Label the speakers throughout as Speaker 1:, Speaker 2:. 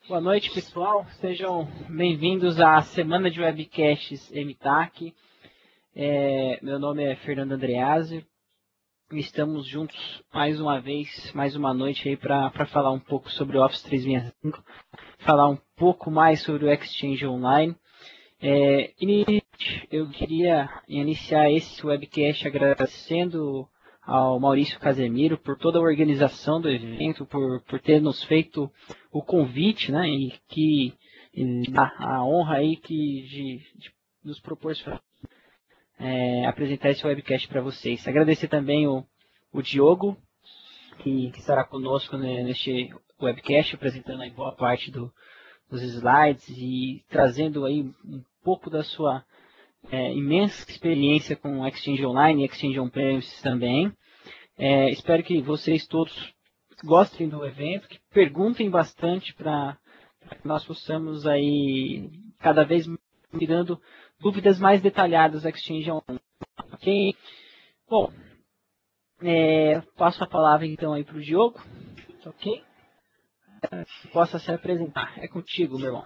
Speaker 1: Boa noite, pessoal. Sejam bem-vindos à semana de webcasts MTAC. Meu nome é Fernando Andreazzi. Estamos juntos mais uma vez, mais uma noite aí para falar um pouco sobre o Office 365, falar um pouco mais sobre o Exchange Online. Eu queria iniciar esse webcast agradecendo ao Maurício Casemiro por toda a organização do evento, por ter nos feito o convite, né, e a honra aí de nos proporcionar apresentar esse webcast para vocês. Agradecer também o Diogo, que estará conosco neste webcast, apresentando aí boa parte dos slides e trazendo aí um pouco da sua imensa experiência com Exchange Online e Exchange On-Premises também. Espero que vocês todos gostem do evento, que perguntem bastante para que nós possamos aí cada vez tirando dúvidas mais detalhadas do Exchange Online. Ok? Bom, passo a palavra então aí para o Diogo, ok? Possa se apresentar. É contigo, meu irmão.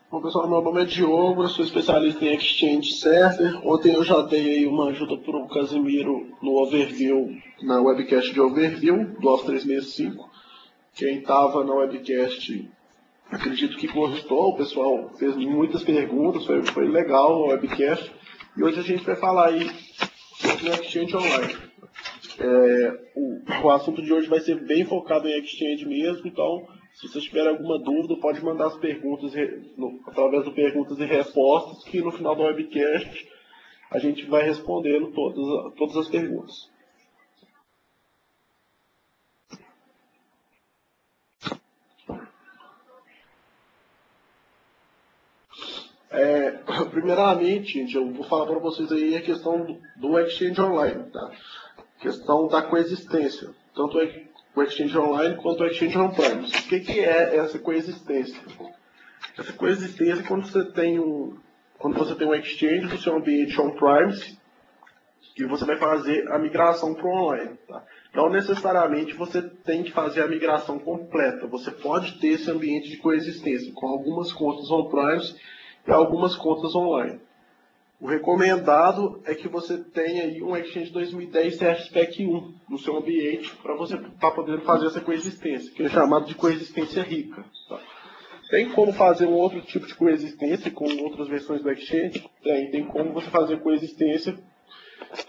Speaker 2: Bom, pessoal, meu nome é Diogo, eu sou especialista em Exchange Server. Ontem eu já dei aí uma ajuda para o Casimiro no overview, na webcast de overview do Office 365. Quem estava na webcast, acredito que gostou, o pessoal fez muitas perguntas, foi legal a webcast. E hoje a gente vai falar aí sobre o Exchange Online. O assunto de hoje vai ser bem focado em Exchange mesmo, então se vocês tiverem alguma dúvida, pode mandar as perguntas através do perguntas e respostas, que no final do webcast a gente vai respondendo todas as perguntas. Primeiramente, gente, eu vou falar para vocês aí a questão do Exchange Online, tá? Questão da coexistência, tanto o Exchange Online quanto o Exchange On-Premise. O que é essa coexistência? Essa coexistência é quando você tem um Exchange do seu ambiente On-Premise e você vai fazer a migração para o online. Tá? Não necessariamente você tem que fazer a migração completa. Você pode ter esse ambiente de coexistência com algumas contas On-Premise e algumas contas online. O recomendado é que você tenha aí um Exchange 2010 CFSPEC 1 no seu ambiente para você estar podendo fazer essa coexistência, que é chamado de coexistência rica. Tá? Tem como fazer um outro tipo de coexistência com outras versões do Exchange? Tem como você fazer coexistência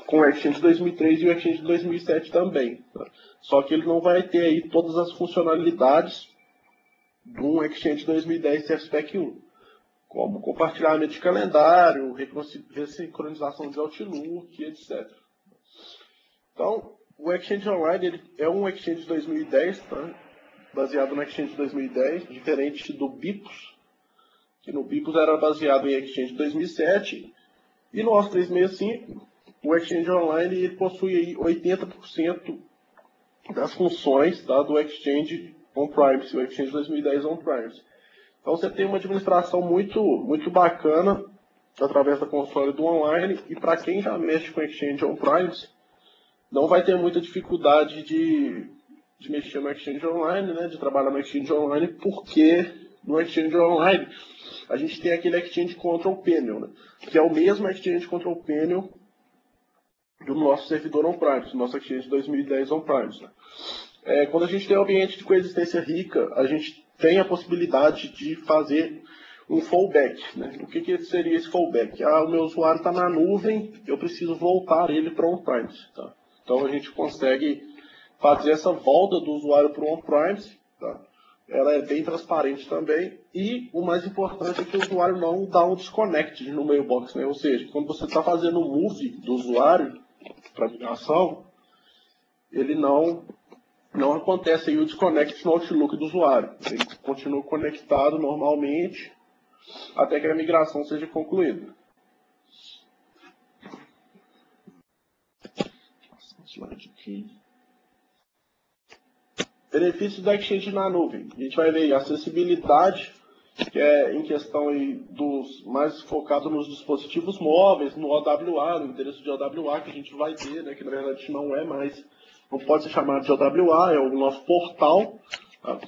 Speaker 2: com o Exchange 2003 e o Exchange 2007 também. Tá? Só que ele não vai ter aí todas as funcionalidades de um Exchange 2010 CFSPEC 1. Como compartilhamento de calendário, ressincronização de Outlook, etc. Então, o Exchange Online ele é um Exchange 2010, tá? Baseado no Exchange 2010, diferente do Bipos, que no Bipos era baseado em Exchange 2007, e no Office 365, o Exchange Online ele possui aí 80% das funções, tá, do Exchange On-Premise, o Exchange 2010 On-Premise. Então você tem uma administração muito bacana através da console do online, e para quem já mexe com Exchange On-Premise, não vai ter muita dificuldade de mexer no Exchange Online, né, de trabalhar no Exchange Online, porque no Exchange Online a gente tem aquele Exchange Control Panel, né, que é o mesmo Exchange Control Panel do nosso servidor On-Premise, do nosso Exchange 2010 On-Premise. Né. Quando a gente tem um ambiente de coexistência rica, a gente tem a possibilidade de fazer um fallback. Né? O que seria esse fallback? O meu usuário está na nuvem, eu preciso voltar ele para o on-premise. Tá? Então a gente consegue fazer essa volta do usuário para o on-premise. Tá? Ela é bem transparente também. E o mais importante é que o usuário não dá um disconnect no mailbox. Né? Ou seja, quando você está fazendo o move do usuário para migração, ele não acontece aí o desconnect no Outlook do usuário. Ele continua conectado normalmente até que a migração seja concluída. Benefícios da Exchange na nuvem. A gente vai ver aí acessibilidade, que é em questão aí dos mais focado nos dispositivos móveis, no OWA, no endereço de OWA que a gente vai ter, né, que na verdade não pode ser chamado de OWA, é o nosso portal. Tá?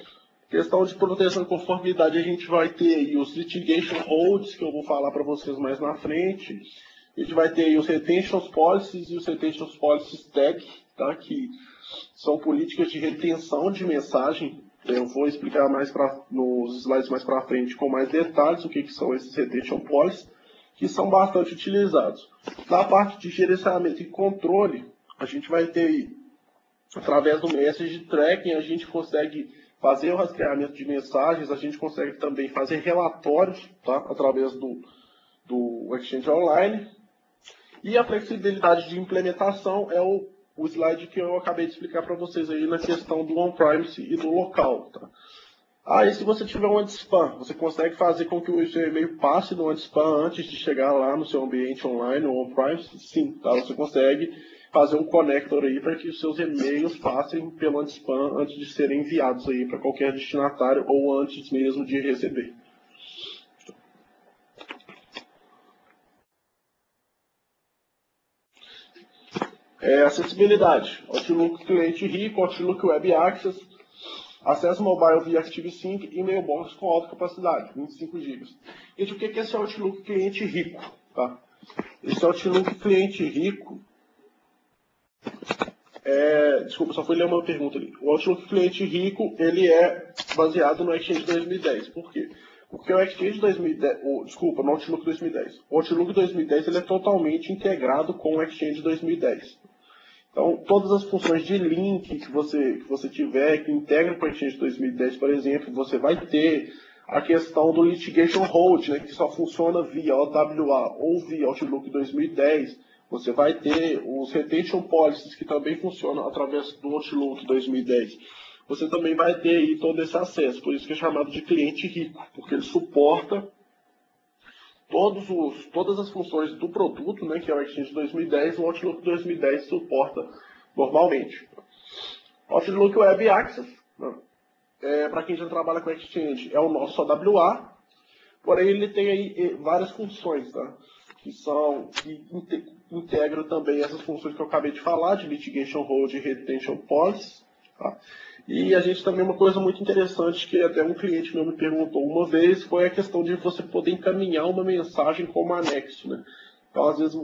Speaker 2: Questão de proteção e conformidade, a gente vai ter aí os litigation holds, que eu vou falar para vocês mais na frente. A gente vai ter aí os retention policies e os retention policies tag, tá? Que são políticas de retenção de mensagem. Eu vou explicar mais nos slides mais para frente com mais detalhes o que são esses retention policies, que são bastante utilizados. Na parte de gerenciamento e controle, a gente vai ter aí, através do message tracking, a gente consegue fazer o rastreamento de mensagens, a gente consegue também fazer relatórios, tá? Através do Exchange Online. E a flexibilidade de implementação é o slide que eu acabei de explicar para vocês aí na questão do on-premise e do local. Tá? E se você tiver um anti-spam, você consegue fazer com que o seu e-mail passe no anti-spam antes de chegar lá no seu ambiente online ou on-premise? Sim, tá? Você consegue fazer um connector aí para que os seus e-mails passem pelo anti-spam antes de serem enviados aí para qualquer destinatário ou antes mesmo de receber. Acessibilidade, Outlook Cliente Rico, Outlook Web Access, acesso mobile via ActiveSync e mailbox com alta capacidade, 25 GB. Gente, o que é esse Outlook Cliente Rico? Tá? Esse Outlook Cliente Rico, desculpa, só fui ler uma pergunta ali. O Outlook Cliente Rico, ele é baseado no Exchange 2010. Por quê? Porque o Exchange 2010, no Outlook 2010. O Outlook 2010 ele é totalmente integrado com o Exchange 2010. Então, todas as funções de link que você tiver, que integra com o Exchange 2010, por exemplo, você vai ter a questão do litigation hold, né, que só funciona via OWA ou via Outlook 2010. Você vai ter os retention policies, que também funcionam através do Outlook 2010. Você também vai ter aí todo esse acesso, por isso que é chamado de cliente rico, porque ele suporta todas as funções do produto, né, que é o Exchange 2010, o Outlook 2010 suporta normalmente. Outlook Web Access, para quem já trabalha com Exchange, é o nosso OWA, porém ele tem aí várias funções, tá? que integram também essas funções que eu acabei de falar, de litigation hold e retention policy. Tá? E a gente também, uma coisa muito interessante, que até um cliente meu me perguntou uma vez, foi a questão de você poder encaminhar uma mensagem como anexo. Né? Então, às vezes,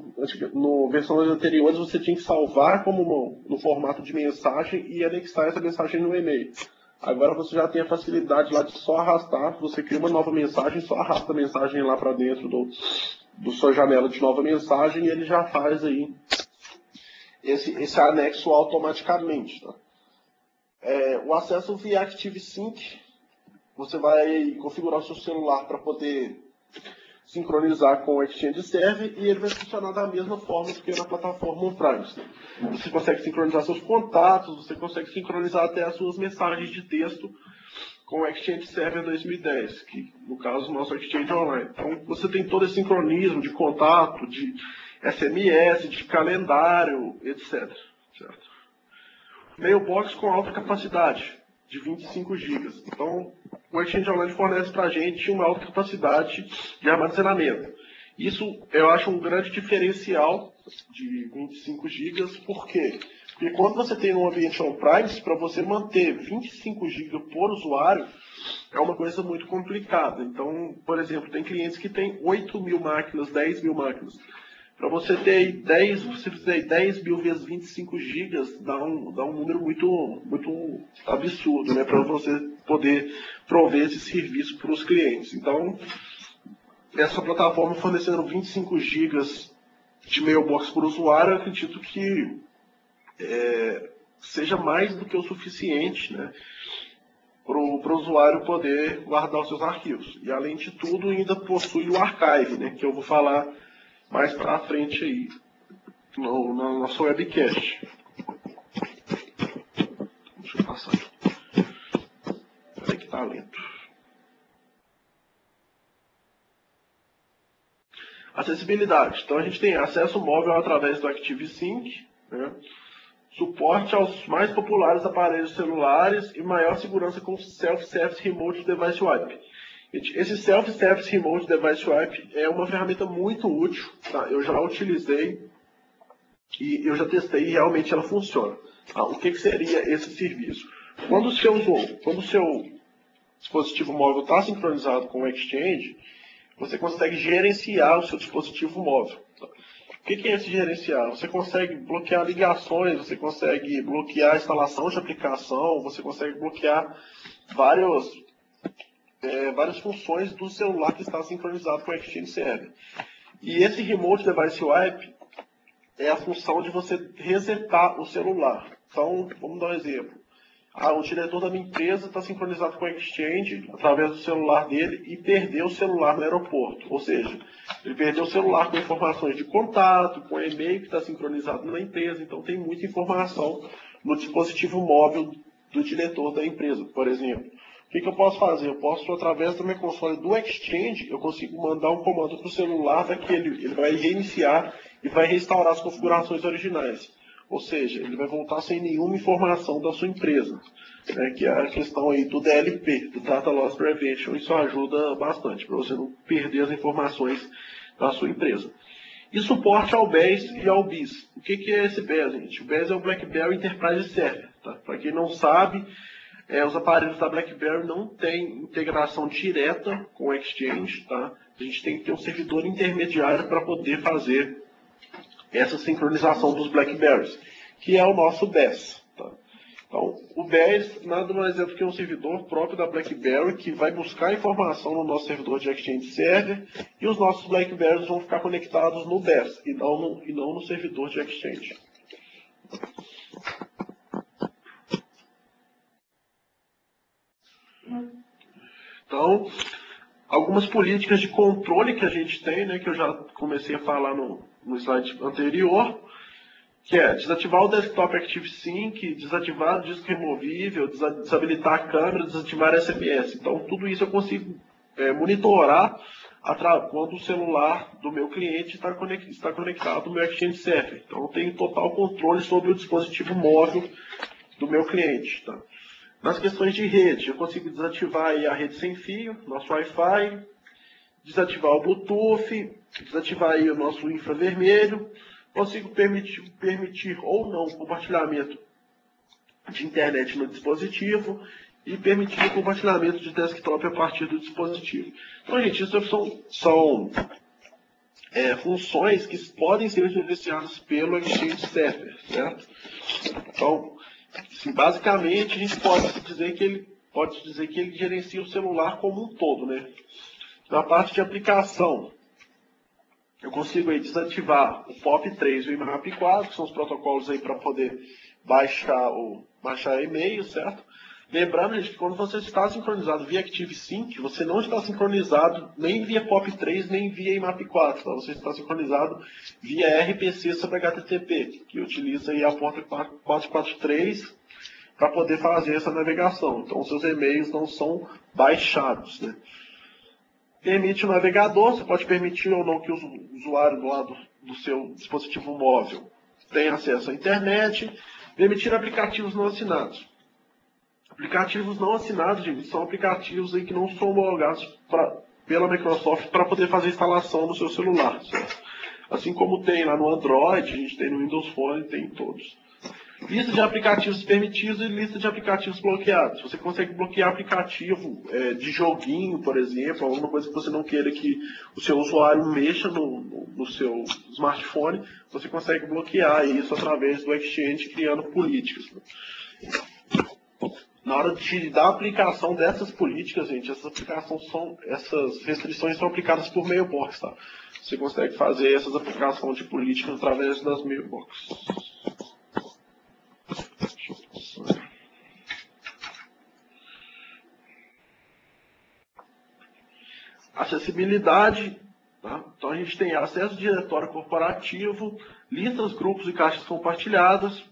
Speaker 2: no versões anteriores, você tinha que salvar no formato de mensagem e anexar essa mensagem no e-mail. Agora você já tem a facilidade lá de só arrastar, você cria uma nova mensagem, só arrasta a mensagem lá para dentro do sua janela de nova mensagem e ele já faz aí esse anexo automaticamente. Tá? O acesso via ActiveSync, você vai configurar o seu celular para poder sincronizar com o Exchange Server e ele vai funcionar da mesma forma que na plataforma on-premise. Você consegue sincronizar seus contatos, você consegue sincronizar até as suas mensagens de texto com o Exchange Server 2010, que no caso o nosso Exchange Online. Então você tem todo esse sincronismo de contato, de SMS, de calendário, etc. Certo? Mailbox com alta capacidade, de 25 GB. Então, o Exchange Online fornece para a gente uma alta capacidade de armazenamento. Isso eu acho um grande diferencial de 25 GB. Por quê? Porque quando você tem um ambiente on-premise, para você manter 25 GB por usuário, é uma coisa muito complicada. Então, por exemplo, tem clientes que têm 8.000 máquinas, 10.000 máquinas. Para você ter 10, você fizer 10 mil vezes 25 GB, dá um número muito absurdo, né? Para você poder prover esse serviço para os clientes. Então, essa plataforma fornecendo 25 GB de mailbox por usuário, eu acredito que seja mais do que o suficiente, né? Para o usuário poder guardar os seus arquivos. E, além de tudo, ainda possui o archive, né? Que eu vou falar mais para frente aí, no nosso webcast. Deixa eu passar aqui. Peraí que tá lento. Acessibilidade. Então a gente tem acesso móvel através do ActiveSync, né? Suporte aos mais populares aparelhos celulares e maior segurança com Self-Service Remote Device Wipe. Esse Self-Service Remote Device Wipe é uma ferramenta muito útil, tá? Eu já utilizei e eu já testei e realmente ela funciona. Tá? O que seria esse serviço? Quando o seu dispositivo móvel está sincronizado com o Exchange, você consegue gerenciar o seu dispositivo móvel. O que é esse gerenciar? Você consegue bloquear ligações, você consegue bloquear a instalação de aplicação, você consegue bloquear várias funções do celular que está sincronizado com o Exchange Server. E esse Remote Device Wipe é a função de você resetar o celular. Então, vamos dar um exemplo. O diretor da minha empresa está sincronizado com o Exchange através do celular dele e perdeu o celular no aeroporto. Ou seja, ele perdeu o celular com informações de contato, com e-mail que está sincronizado na empresa. Então tem muita informação no dispositivo móvel do diretor da empresa, por exemplo. O que eu posso fazer? Eu posso, através do meu console do Exchange, eu consigo mandar um comando para o celular daquele. Ele vai reiniciar e vai restaurar as configurações originais. Ou seja, ele vai voltar sem nenhuma informação da sua empresa, né, que é a questão aí do DLP, do Data Loss Prevention. Isso ajuda bastante para você não perder as informações da sua empresa. E suporte ao BES e ao BIS. O que é esse BES, gente? O BES é o BlackBerry Enterprise Server. Tá? Para quem não sabe, os aparelhos da BlackBerry não têm integração direta com o Exchange. Tá? A gente tem que ter um servidor intermediário para poder fazer essa sincronização dos BlackBerrys, que é o nosso BES. Tá? Então, o BES nada mais é do que um servidor próprio da BlackBerry que vai buscar informação no nosso servidor de Exchange Server e os nossos BlackBerrys vão ficar conectados no BES e não no servidor de Exchange. Então, algumas políticas de controle que a gente tem, né, que eu já comecei a falar no slide anterior, que é desativar o Desktop Active Sync, desativar o disco removível, desabilitar a câmera, desativar SMS. Então, tudo isso eu consigo monitorar quando o celular do meu cliente está conectado no meu Exchange Server. Então, eu tenho total controle sobre o dispositivo móvel do meu cliente. Tá? Nas questões de rede, eu consigo desativar aí a rede sem fio, nosso Wi-Fi, desativar o Bluetooth, desativar aí o nosso infravermelho, consigo permitir ou não o compartilhamento de internet no dispositivo e permitir o compartilhamento de desktop a partir do dispositivo. Então, gente, isso são funções que podem ser gerenciadas pelo Exchange Server, certo? Então, assim, basicamente, a gente pode dizer que ele gerencia o celular como um todo, né? Na parte de aplicação, eu consigo aí desativar o POP3 e o IMAP4, que são os protocolos aí para poder baixar e-mail, certo? Lembrando, gente, que quando você está sincronizado via ActiveSync, você não está sincronizado nem via POP3, nem via IMAP4, tá? Você está sincronizado via RPC sobre HTTP, que utiliza aí a porta 443 para poder fazer essa navegação. Então, seus e-mails não são baixados, né? Permite o navegador, você pode permitir ou não que o usuário do lado do seu dispositivo móvel tenha acesso à internet. Permitir aplicativos não assinados. Aplicativos não assinados, gente, são aplicativos aí que não são homologados pela Microsoft para poder fazer instalação no seu celular. Certo? Assim como tem lá no Android, a gente tem no Windows Phone, tem em todos. Lista de aplicativos permitidos e lista de aplicativos bloqueados. Você consegue bloquear aplicativo de joguinho, por exemplo, alguma coisa que você não queira que o seu usuário mexa no seu smartphone, você consegue bloquear isso através do Exchange, criando políticas. Na hora da aplicação dessas políticas, gente, essas restrições são aplicadas por mailbox, tá? Você consegue fazer essas aplicações de políticas através das mailbox. Acessibilidade, tá? Então a gente tem acesso ao diretório corporativo, listas, grupos e caixas compartilhadas,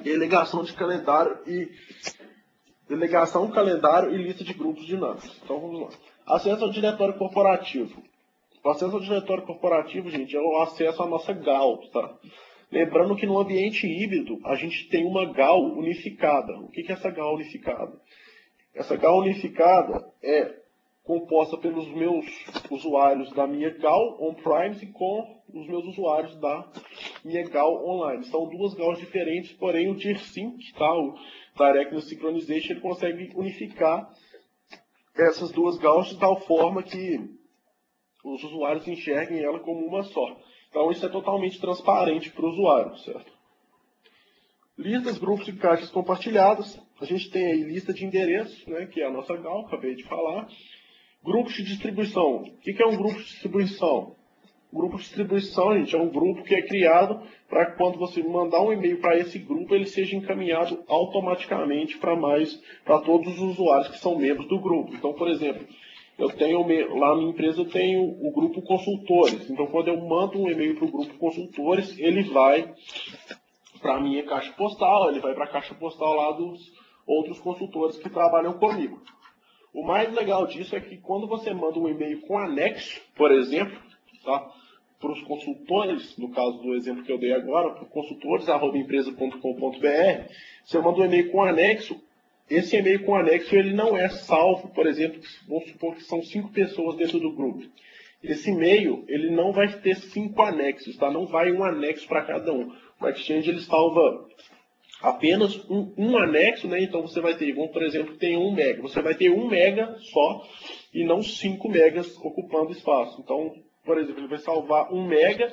Speaker 2: delegação, calendário e lista de grupos dinâmicos. Então vamos lá. Acesso ao diretório corporativo. O acesso ao diretório corporativo, gente, é o acesso à nossa GAL, tá? Lembrando que no ambiente híbrido a gente tem uma GAL unificada. O que é essa GAL unificada? Essa GAL unificada é composta pelos meus usuários da minha GAL on-premise com os meus usuários da minha GAL online. São duas GALs diferentes, porém o DIRSync, tá? O Direct Synchronization, ele consegue unificar essas duas GALs de tal forma que os usuários enxerguem ela como uma só. Então isso é totalmente transparente para o usuário, certo? Listas, grupos e caixas compartilhadas. A gente tem aí lista de endereços, né, que é a nossa GAL, acabei de falar. Grupos de distribuição. O que é um grupo de distribuição? Grupo de distribuição, gente, é um grupo que é criado para que quando você mandar um e-mail para esse grupo, ele seja encaminhado automaticamente para todos os usuários que são membros do grupo. Então, por exemplo, eu tenho lá na minha empresa eu tenho o grupo consultores. Então, quando eu mando um e-mail para o grupo consultores, ele vai para a minha caixa postal, ele vai para a caixa postal lá dos outros consultores que trabalham comigo. O mais legal disso é que quando você manda um e-mail com anexo, por exemplo, tá, para os consultores, no caso do exemplo que eu dei agora, para consultores@empresa.com.br, você manda um e-mail com anexo. Esse e-mail com anexo ele não é salvo, por exemplo, vamos supor que são 5 pessoas dentro do grupo. Esse e-mail ele não vai ter 5 anexos, tá? Não vai um anexo para cada um. O Exchange ele salva apenas um anexo, né? Então você vai ter, vamos, por exemplo, tem 1 mega. Você vai ter 1 mega só e não 5 megas ocupando espaço. Então, por exemplo, ele vai salvar 1 mega,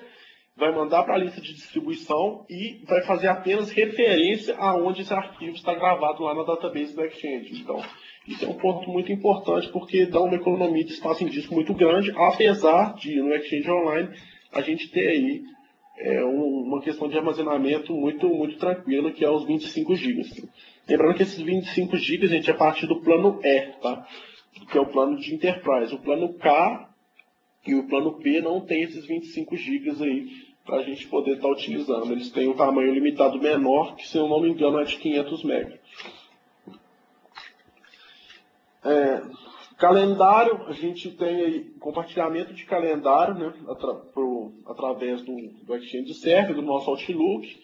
Speaker 2: vai mandar para a lista de distribuição e vai fazer apenas referência aonde esse arquivo está gravado lá na database do Exchange. Então, isso é um ponto muito importante porque dá uma economia de espaço em disco muito grande, apesar de no Exchange Online a gente ter aí uma questão de armazenamento muito tranquila, que é os 25 GB. Lembrando que esses 25 GB, gente, é a partir do plano E, tá? Que é o plano de Enterprise. O plano K e o plano P não tem esses 25 GB aí para a gente poder estar utilizando. Eles têm um tamanho limitado menor, que se eu não me engano é de 500 MB. Calendário, a gente tem aí compartilhamento de calendário, né, através do Exchange Server, do nosso Outlook.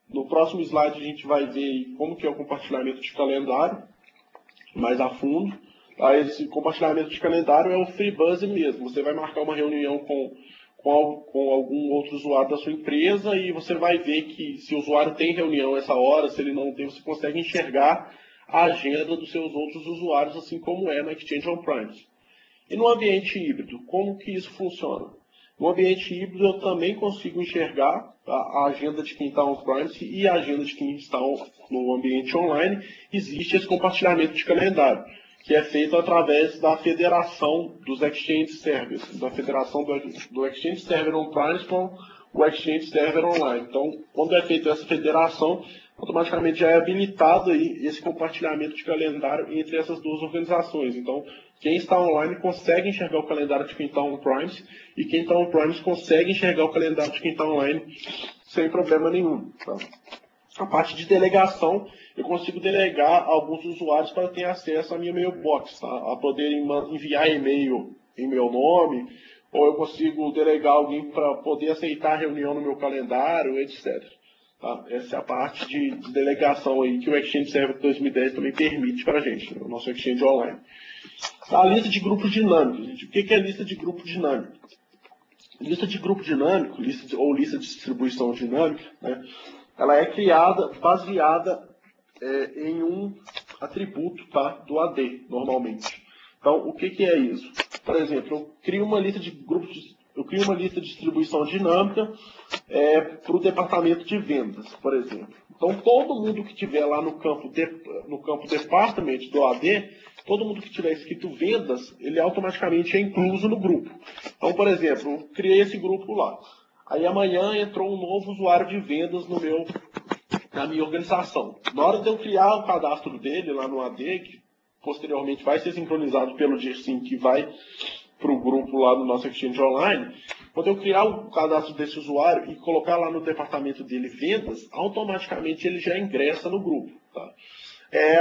Speaker 2: No próximo slide a gente vai ver como que é o compartilhamento de calendário, mais a fundo. Esse compartilhamento de calendário é o FreeBuzz mesmo. Você vai marcar uma reunião com algum outro usuário da sua empresa e você vai ver que se o usuário tem reunião essa hora, se ele não tem, você consegue enxergar a agenda dos seus outros usuários, assim como é no Exchange On-Premise. E no ambiente híbrido, como que isso funciona? No ambiente híbrido eu também consigo enxergar a agenda de quem está on-premise e a agenda de quem está no ambiente online. Existe esse compartilhamento de calendário, que é feito através da federação dos Exchange Servers, da federação do Exchange Server On-Premise com o Exchange Server Online. Então, quando é feita essa federação, automaticamente já é habilitado aí esse compartilhamento de calendário entre essas duas organizações. Então, quem está online consegue enxergar o calendário de quem está on-premise e quem está on-premise consegue enxergar o calendário de quem está online sem problema nenhum. Tá? A parte de delegação, eu consigo delegar alguns usuários para ter acesso à minha mailbox, tá? A poderem enviar e-mail em meu nome, ou eu consigo delegar alguém para poder aceitar a reunião no meu calendário, etc. Tá? Essa é a parte de delegação aí que o Exchange Server 2010 também permite para a gente, o nosso Exchange Online. A lista de grupo dinâmico, gente. O que é lista de grupo dinâmico? Lista de grupo dinâmico, lista de distribuição dinâmica, né? Ela é criada, baseada em um atributo, tá, do AD, normalmente. Então, o que é isso? Por exemplo, eu crio uma lista de grupos, eu crio uma lista de distribuição dinâmica para o departamento de vendas, por exemplo. Então, todo mundo que tiver lá no campo department do AD, todo mundo que tiver escrito vendas, ele automaticamente é incluso no grupo. Então, por exemplo, eu criei esse grupo lá. Aí amanhã entrou um novo usuário de vendas na minha organização. Na hora de eu criar o cadastro dele lá no AD, que posteriormente vai ser sincronizado pelo DIRSync que vai para o grupo lá no nosso Exchange Online, quando eu criar o cadastro desse usuário e colocar lá no departamento dele vendas, automaticamente ele já ingressa no grupo. Tá?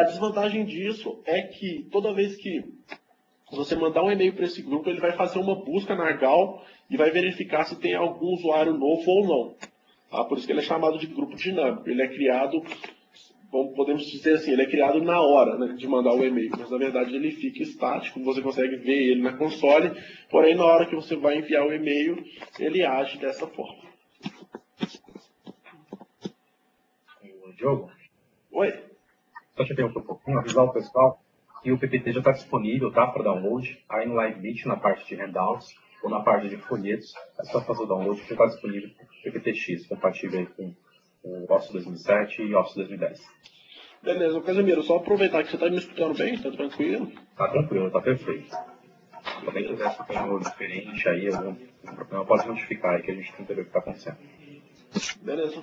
Speaker 2: A desvantagem disso é que toda vez que você mandar um e-mail para esse grupo, ele vai fazer uma busca na GAL e vai verificar se tem algum usuário novo ou não. Tá? Por isso que ele é chamado de grupo dinâmico. Ele é criado podemos dizer assim, ele é criado na hora, né, de mandar o e-mail, mas na verdade ele fica estático, você consegue ver ele na console, porém na hora que você vai enviar o e-mail, ele age dessa forma.
Speaker 3: Diogo?
Speaker 2: Oi?
Speaker 3: Só te interromper um pouquinho, avisar o pessoal que o PPT já está disponível, tá, para download, aí no LiveMeet, na parte de handouts, ou na parte de folhetos, é só fazer o download, que já está disponível PPTX, compatível aí com o Office 2007 e Office 2010.
Speaker 2: Beleza, Casemiro, só aproveitar que você está me escutando bem, tá tranquilo?
Speaker 3: Tá tranquilo, tá perfeito. Se alguém quiser escutar algo diferente aí, algum problema, pode notificar aí que a gente tenta ver o que está acontecendo.
Speaker 2: Beleza.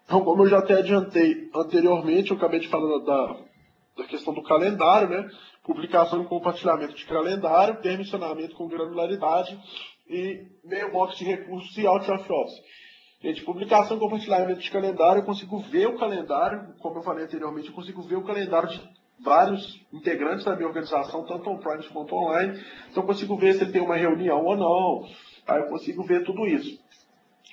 Speaker 2: Então, como eu já até adiantei anteriormente, eu acabei de falar da questão do calendário, né? Publicação e compartilhamento de calendário, permissionamento com granularidade e mailbox de recursos e out of office. Gente, publicação e compartilhamento de calendário, eu consigo ver o calendário, como eu falei anteriormente, eu consigo ver o calendário de vários integrantes da minha organização, tanto on-premise quanto online. Então, eu consigo ver se ele tem uma reunião ou não. Aí eu consigo ver tudo isso.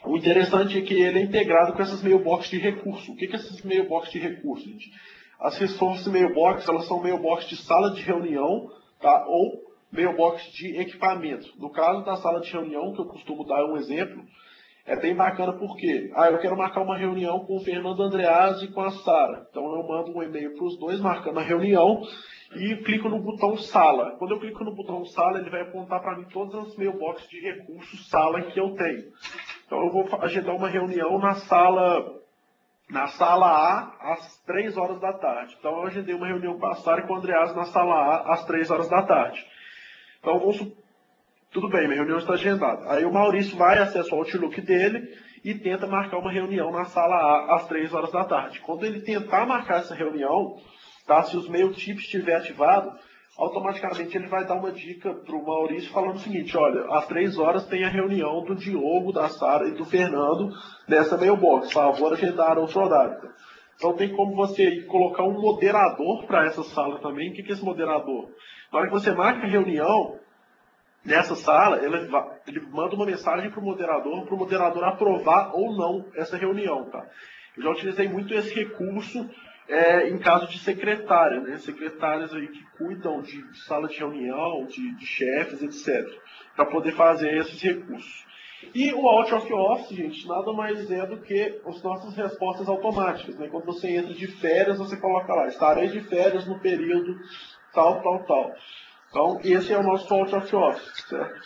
Speaker 2: O interessante é que ele é integrado com essas mailbox de recurso. O que é essas mailbox de recurso, gente? As Resource Mailbox, elas são mailbox de sala de reunião, tá? Ou mailbox de equipamento. No caso da sala de reunião, que eu costumo dar um exemplo, é bem bacana porque eu quero marcar uma reunião com o Fernando Andreazzi e com a Sara. Então eu mando um e-mail para os dois marcando a reunião e clico no botão sala. Quando eu clico no botão sala, ele vai apontar para mim todas as mailboxes de recursos sala que eu tenho. Então eu vou agendar uma reunião na sala A às 3 horas da tarde. Então eu agendei uma reunião com a Sara e com o Andreazzi na sala A às 3 horas da tarde. Então tudo bem, minha reunião está agendada. Aí o Maurício vai, acessa o Outlook dele e tenta marcar uma reunião na sala A às 3 horas da tarde. Quando ele tentar marcar essa reunião, tá, se os mailtips estiver ativado, automaticamente ele vai dar uma dica para o Maurício falando o seguinte: olha, às 3 horas tem a reunião do Diogo, da Sara e do Fernando nessa mailbox. Favor agendar outro horário. Então tem como você colocar um moderador para essa sala também. O que é esse moderador? Na hora que você marca a reunião, nessa sala, ele manda uma mensagem para o moderador aprovar ou não essa reunião. Tá? Eu já utilizei muito esse recurso em caso de secretária, né? Secretárias aí que cuidam de sala de reunião, de chefes, etc. Para poder fazer esses recursos. E o out of office, gente, nada mais é do que as nossas respostas automáticas. Né? Quando você entra de férias, você coloca lá, estarei de férias no período tal, tal, tal. Então, esse é o nosso out of office, certo?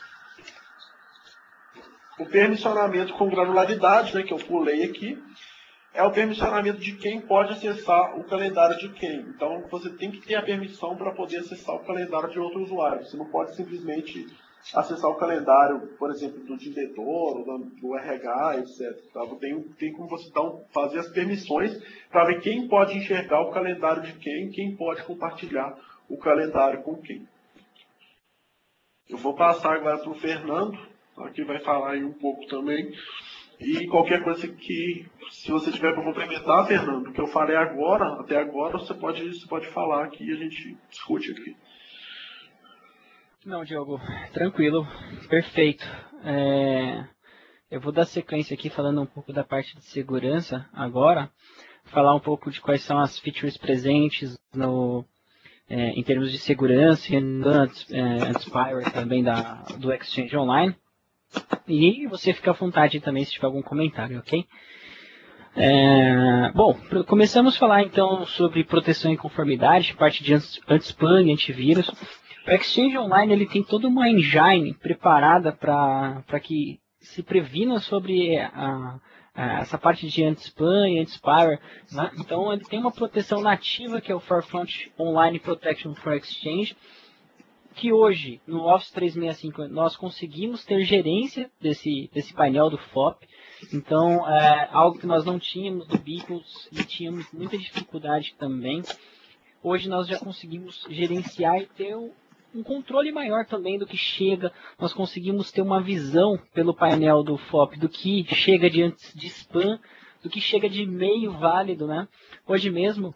Speaker 2: O permissionamento com granularidade, né, que eu pulei aqui, é o permissionamento de quem pode acessar o calendário de quem. Então, você tem que ter a permissão para poder acessar o calendário de outro usuário. Você não pode simplesmente acessar o calendário, por exemplo, do diretor, ou do RH, etc. Tá? Tem como você fazer as permissões para ver quem pode enxergar o calendário de quem pode compartilhar o calendário com quem. Eu vou passar agora para o Fernando, que vai falar aí um pouco também. E qualquer coisa que, se você tiver para complementar, Fernando, o que eu falei agora, até agora, você pode falar aqui e a gente discute aqui.
Speaker 1: Não, Diogo, tranquilo, perfeito. Eu vou dar sequência aqui falando um pouco da parte de segurança agora, falar um pouco de quais são as features presentes em termos de segurança e anti-spyware também do Exchange Online. E você fica à vontade também se tiver algum comentário, ok? Bom, começamos a falar então sobre proteção e conformidade, parte de anti-spam e antivírus. O Exchange Online ele tem toda uma engine preparada para que se previna sobre essa parte de anti-spam e anti-spyware. Né? Então ele tem uma proteção nativa que é o Forefront Online Protection for Exchange, que hoje, no Office 365, nós conseguimos ter gerência desse painel do FOP. Então, algo que nós não tínhamos do Beacons e tínhamos muita dificuldade também. Hoje nós já conseguimos gerenciar e ter um controle maior também do que chega. Nós conseguimos ter uma visão pelo painel do FOP do que chega de spam, do que chega de e-mail válido. Né? Hoje mesmo,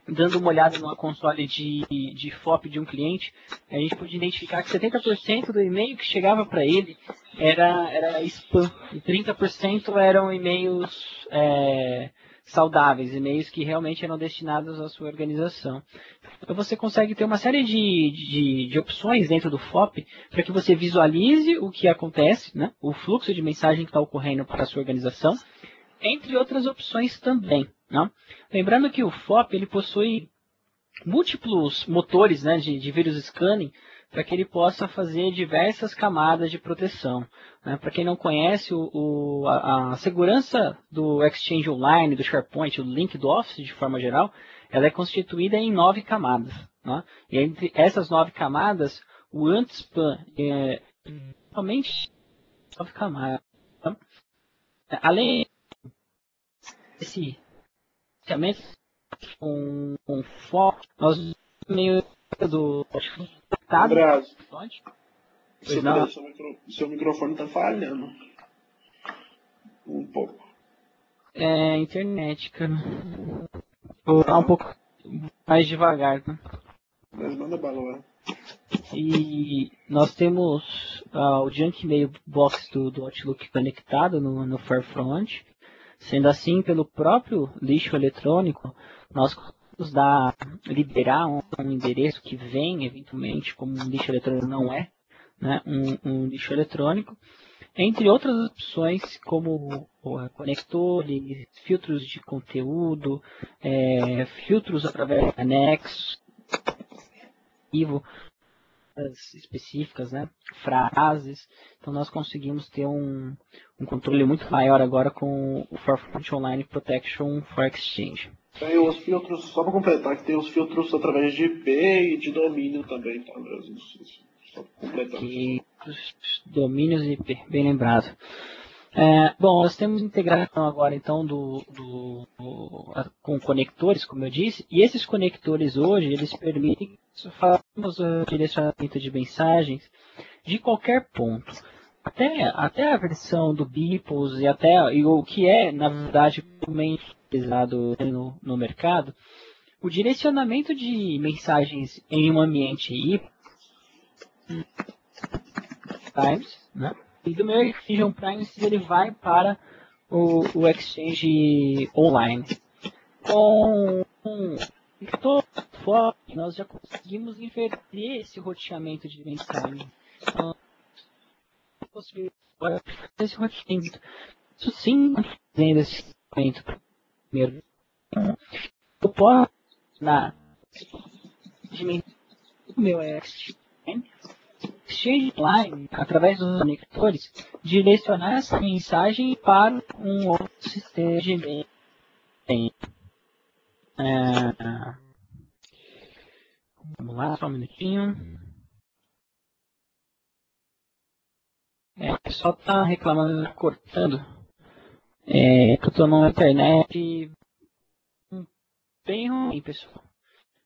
Speaker 1: dando uma olhada no console de FOP de um cliente, a gente pôde identificar que 70% do e-mail que chegava para ele era spam, e 30% eram e-mails saudáveis, e-mails que realmente eram destinados à sua organização. Então você consegue ter uma série de opções dentro do FOP para que você visualize o que acontece, né, o fluxo de mensagem que está ocorrendo para a sua organização, entre outras opções também. Né? Lembrando que o FOP ele possui múltiplos motores, né, de vírus scanning para que ele possa fazer diversas camadas de proteção. Né? Para quem não conhece, a segurança do Exchange Online, do SharePoint, o link do Office de forma geral, ela é constituída em 9 camadas. Né? E entre essas 9 camadas, o anti-spam é somente 9 camadas. Tá? Além desse com foco, nós meio do
Speaker 2: Andreas,
Speaker 1: pois não.
Speaker 2: seu microfone está falhando um pouco.
Speaker 1: É internet, cara. Vou falar um pouco mais devagar, né?
Speaker 2: Mas manda bala lá.
Speaker 1: E nós temos o Junk Mailbox do Outlook conectado no Forefront. Sendo assim, pelo próprio lixo eletrônico, nós podemos liberar um endereço que vem, eventualmente, como um lixo eletrônico não é, né, um lixo eletrônico, entre outras opções como conectores, filtros de conteúdo, filtros através de anexos, específicas, né, frases. Então nós conseguimos ter um controle muito maior agora com o Forefront Online Protection for Exchange.
Speaker 2: Tem os filtros, só para completar, que tem os filtros através de IP e de domínio também, tá? Só para completar.
Speaker 1: E os domínios IP, bem lembrado. Bom, nós temos integração agora então com conectores, como eu disse, e esses conectores hoje, eles permitem que façamos o direcionamento de mensagens de qualquer ponto. Até a versão do Beeples e o que é, na verdade, também utilizado no mercado, o direcionamento de mensagens em um ambiente Times, né? E do meu Exchange On-Premise ele vai para o Exchange Online. Com todo foco, nós já conseguimos inverter esse roteamento de mensagem. Então, possibilidade esse roteamento. Isso sim, fazendo esse roteamento primeiro. Eu posso, na dimensão do meu Exchange Online, através dos conectores, direcionar essa mensagem para um outro sistema de e-mail. Vamos lá, só um minutinho. O pessoal tá reclamando, cortando. Que eu tô numa internet bem ruim, pessoal.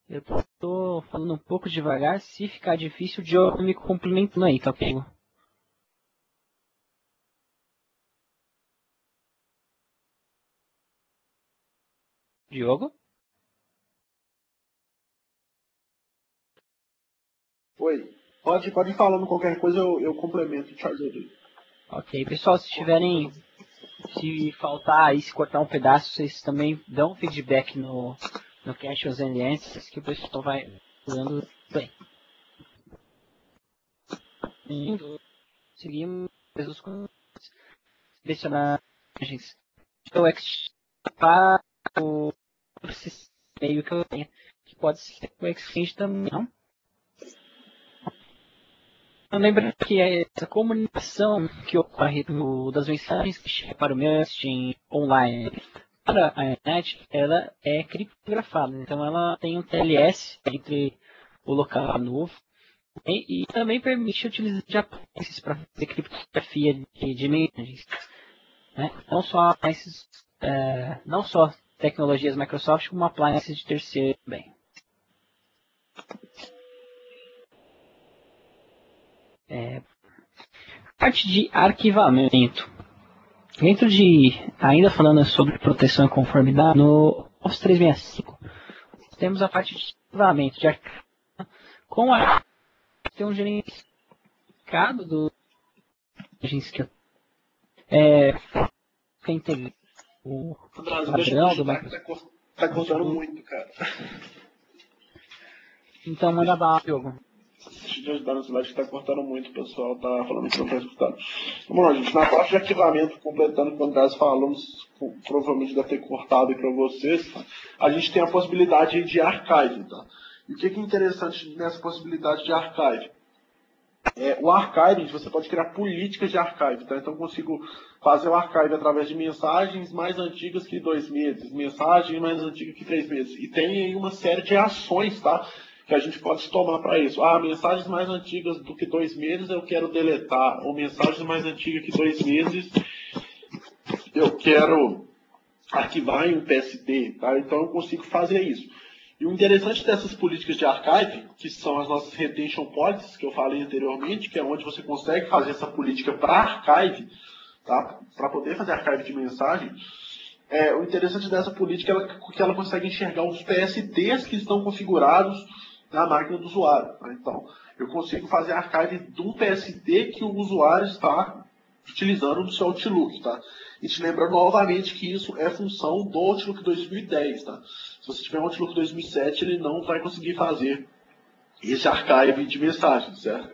Speaker 1: Eu tô falando um pouco devagar, se ficar difícil, o Diogo me complementando aí, tá ok? Diogo?
Speaker 2: Oi. Pode ir falando qualquer coisa, eu complemento o te ajudo.
Speaker 1: Ok, pessoal, se faltar aí, se cortar um pedaço, vocês também dão feedback no Cache os NS, que o pessoal vai falando bem. Seguimos os selecionagens. Então, para o meio que eu tenho, que pode ser o Exchange também, não? Lembra que essa comunicação que ocorre das mensagens que chegam para o meu Exchange Online para a internet, ela é criptografada. Então ela tem um TLS entre o local e a nuvem e também permite utilizar de appliances para fazer criptografia de mensagens. Né? Não só tecnologias Microsoft, como appliances de terceiro também. Parte de arquivamento. Ainda falando sobre proteção e conformidade, no Office 365, temos a parte de arquivamento de arquivo. Com a tem um gerenciado do quem tem o padrão do Microsoft.
Speaker 2: Tá cortando muito, cara.
Speaker 1: Então manda bala, Diogo.
Speaker 2: Deixa eu te ajudar no slide que tá cortando muito, o pessoal tá falando que não tá escutando. Vamos lá, gente. Na parte de arquivamento, completando o que o Andrés falamos, provavelmente deve ter cortado aí para vocês, tá? A gente tem a possibilidade de archive, tá? E o que é interessante nessa possibilidade de archive? O archive, você pode criar políticas de archive, tá? Então eu consigo fazer o archive através de mensagens mais antigas que 2 meses, mensagens mais antigas que 3 meses. E tem aí uma série de ações, tá? Que a gente pode tomar para isso. Mensagens mais antigas do que 2 meses eu quero deletar. Ou mensagens mais antigas que 2 meses eu quero arquivar em um PSD. Tá? Então eu consigo fazer isso. E o interessante dessas políticas de archive, que são as nossas retention policies, que eu falei anteriormente, que é onde você consegue fazer essa política para archive, tá? Para poder fazer archive de mensagem. O interessante dessa política é que ela consegue enxergar os PSTs que estão configurados na máquina do usuário. Tá? Então, eu consigo fazer archive de um PST que o usuário está utilizando no seu Outlook. Tá? E te lembrando novamente que isso é função do Outlook 2010. Tá? Se você tiver um Outlook 2007, ele não vai conseguir fazer esse archive de mensagens, certo?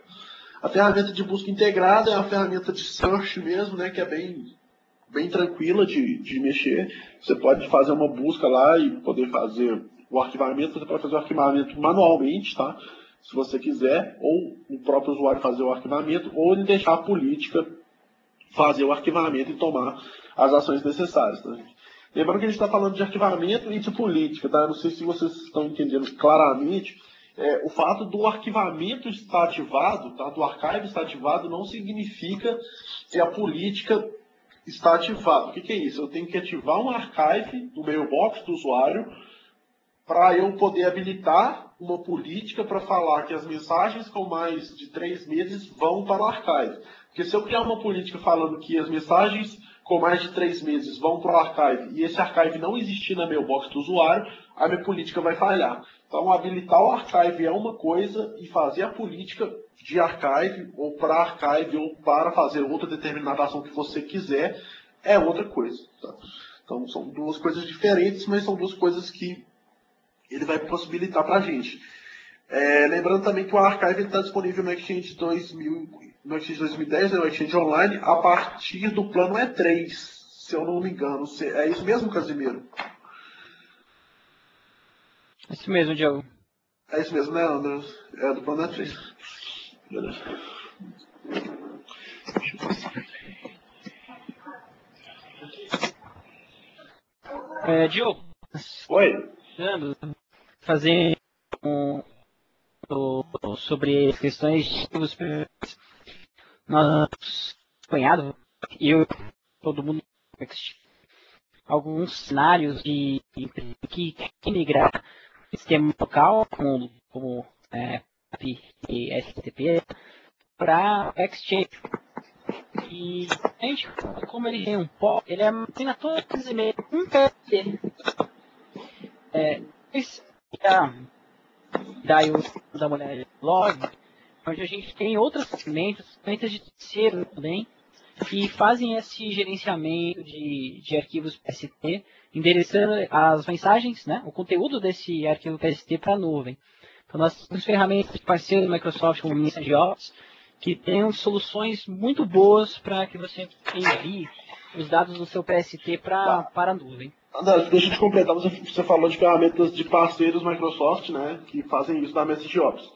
Speaker 2: A ferramenta de busca integrada é a ferramenta de search mesmo, né, que é bem tranquila de mexer. Você pode fazer uma busca lá e poder fazer o arquivamento. Você pode fazer o arquivamento manualmente, tá? Se você quiser, ou o próprio usuário fazer o arquivamento, ou ele deixar a política fazer o arquivamento e tomar as ações necessárias. Tá? Lembrando que a gente está falando de arquivamento e de política, tá? Não sei se vocês estão entendendo claramente. O fato do arquivamento estar ativado, tá? Do archive estar ativado, não significa que a política está ativada. O que é isso? Eu tenho que ativar um archive no mailbox do usuário para eu poder habilitar uma política para falar que as mensagens com mais de 3 meses vão para o archive. Porque se eu criar uma política falando que as mensagens com mais de 3 meses vão para o archive e esse archive não existir na mailbox do usuário, a minha política vai falhar. Então, habilitar o archive é uma coisa e fazer a política de archive ou para archive ou para fazer outra determinada ação que você quiser é outra coisa. Tá? Então, são duas coisas diferentes, mas são duas coisas que ele vai possibilitar para a gente. Lembrando também que o archive está disponível no Exchange 2000, no Exchange 2010, né, no Exchange Online, a partir do plano E3, se eu não me engano. É isso mesmo, Casimiro?
Speaker 1: É isso mesmo, Diogo.
Speaker 2: É isso mesmo, né, André? É do plano E3. Beleza.
Speaker 1: Diogo.
Speaker 2: Oi.
Speaker 1: Fazer sobre as questões de nós acompanhado, todo mundo, alguns cenários de que migrar sistema local como e STP para Exchange. E a gente, como ele tem um pó, ele tem todos os e-mails, um PST. Daí eu dar uma olhada no log, onde a gente tem outras ferramentas de terceiro também, que fazem esse gerenciamento de arquivos PST, endereçando as mensagens, né, o conteúdo desse arquivo PST para a nuvem. Então nós temos ferramentas de parceiro da Microsoft como o MessageOps, que tem soluções muito boas para que você envie os dados do seu PST para a nuvem.
Speaker 2: André, deixa eu te completar, você falou de ferramentas de parceiros Microsoft, né, que fazem isso da MessageOps.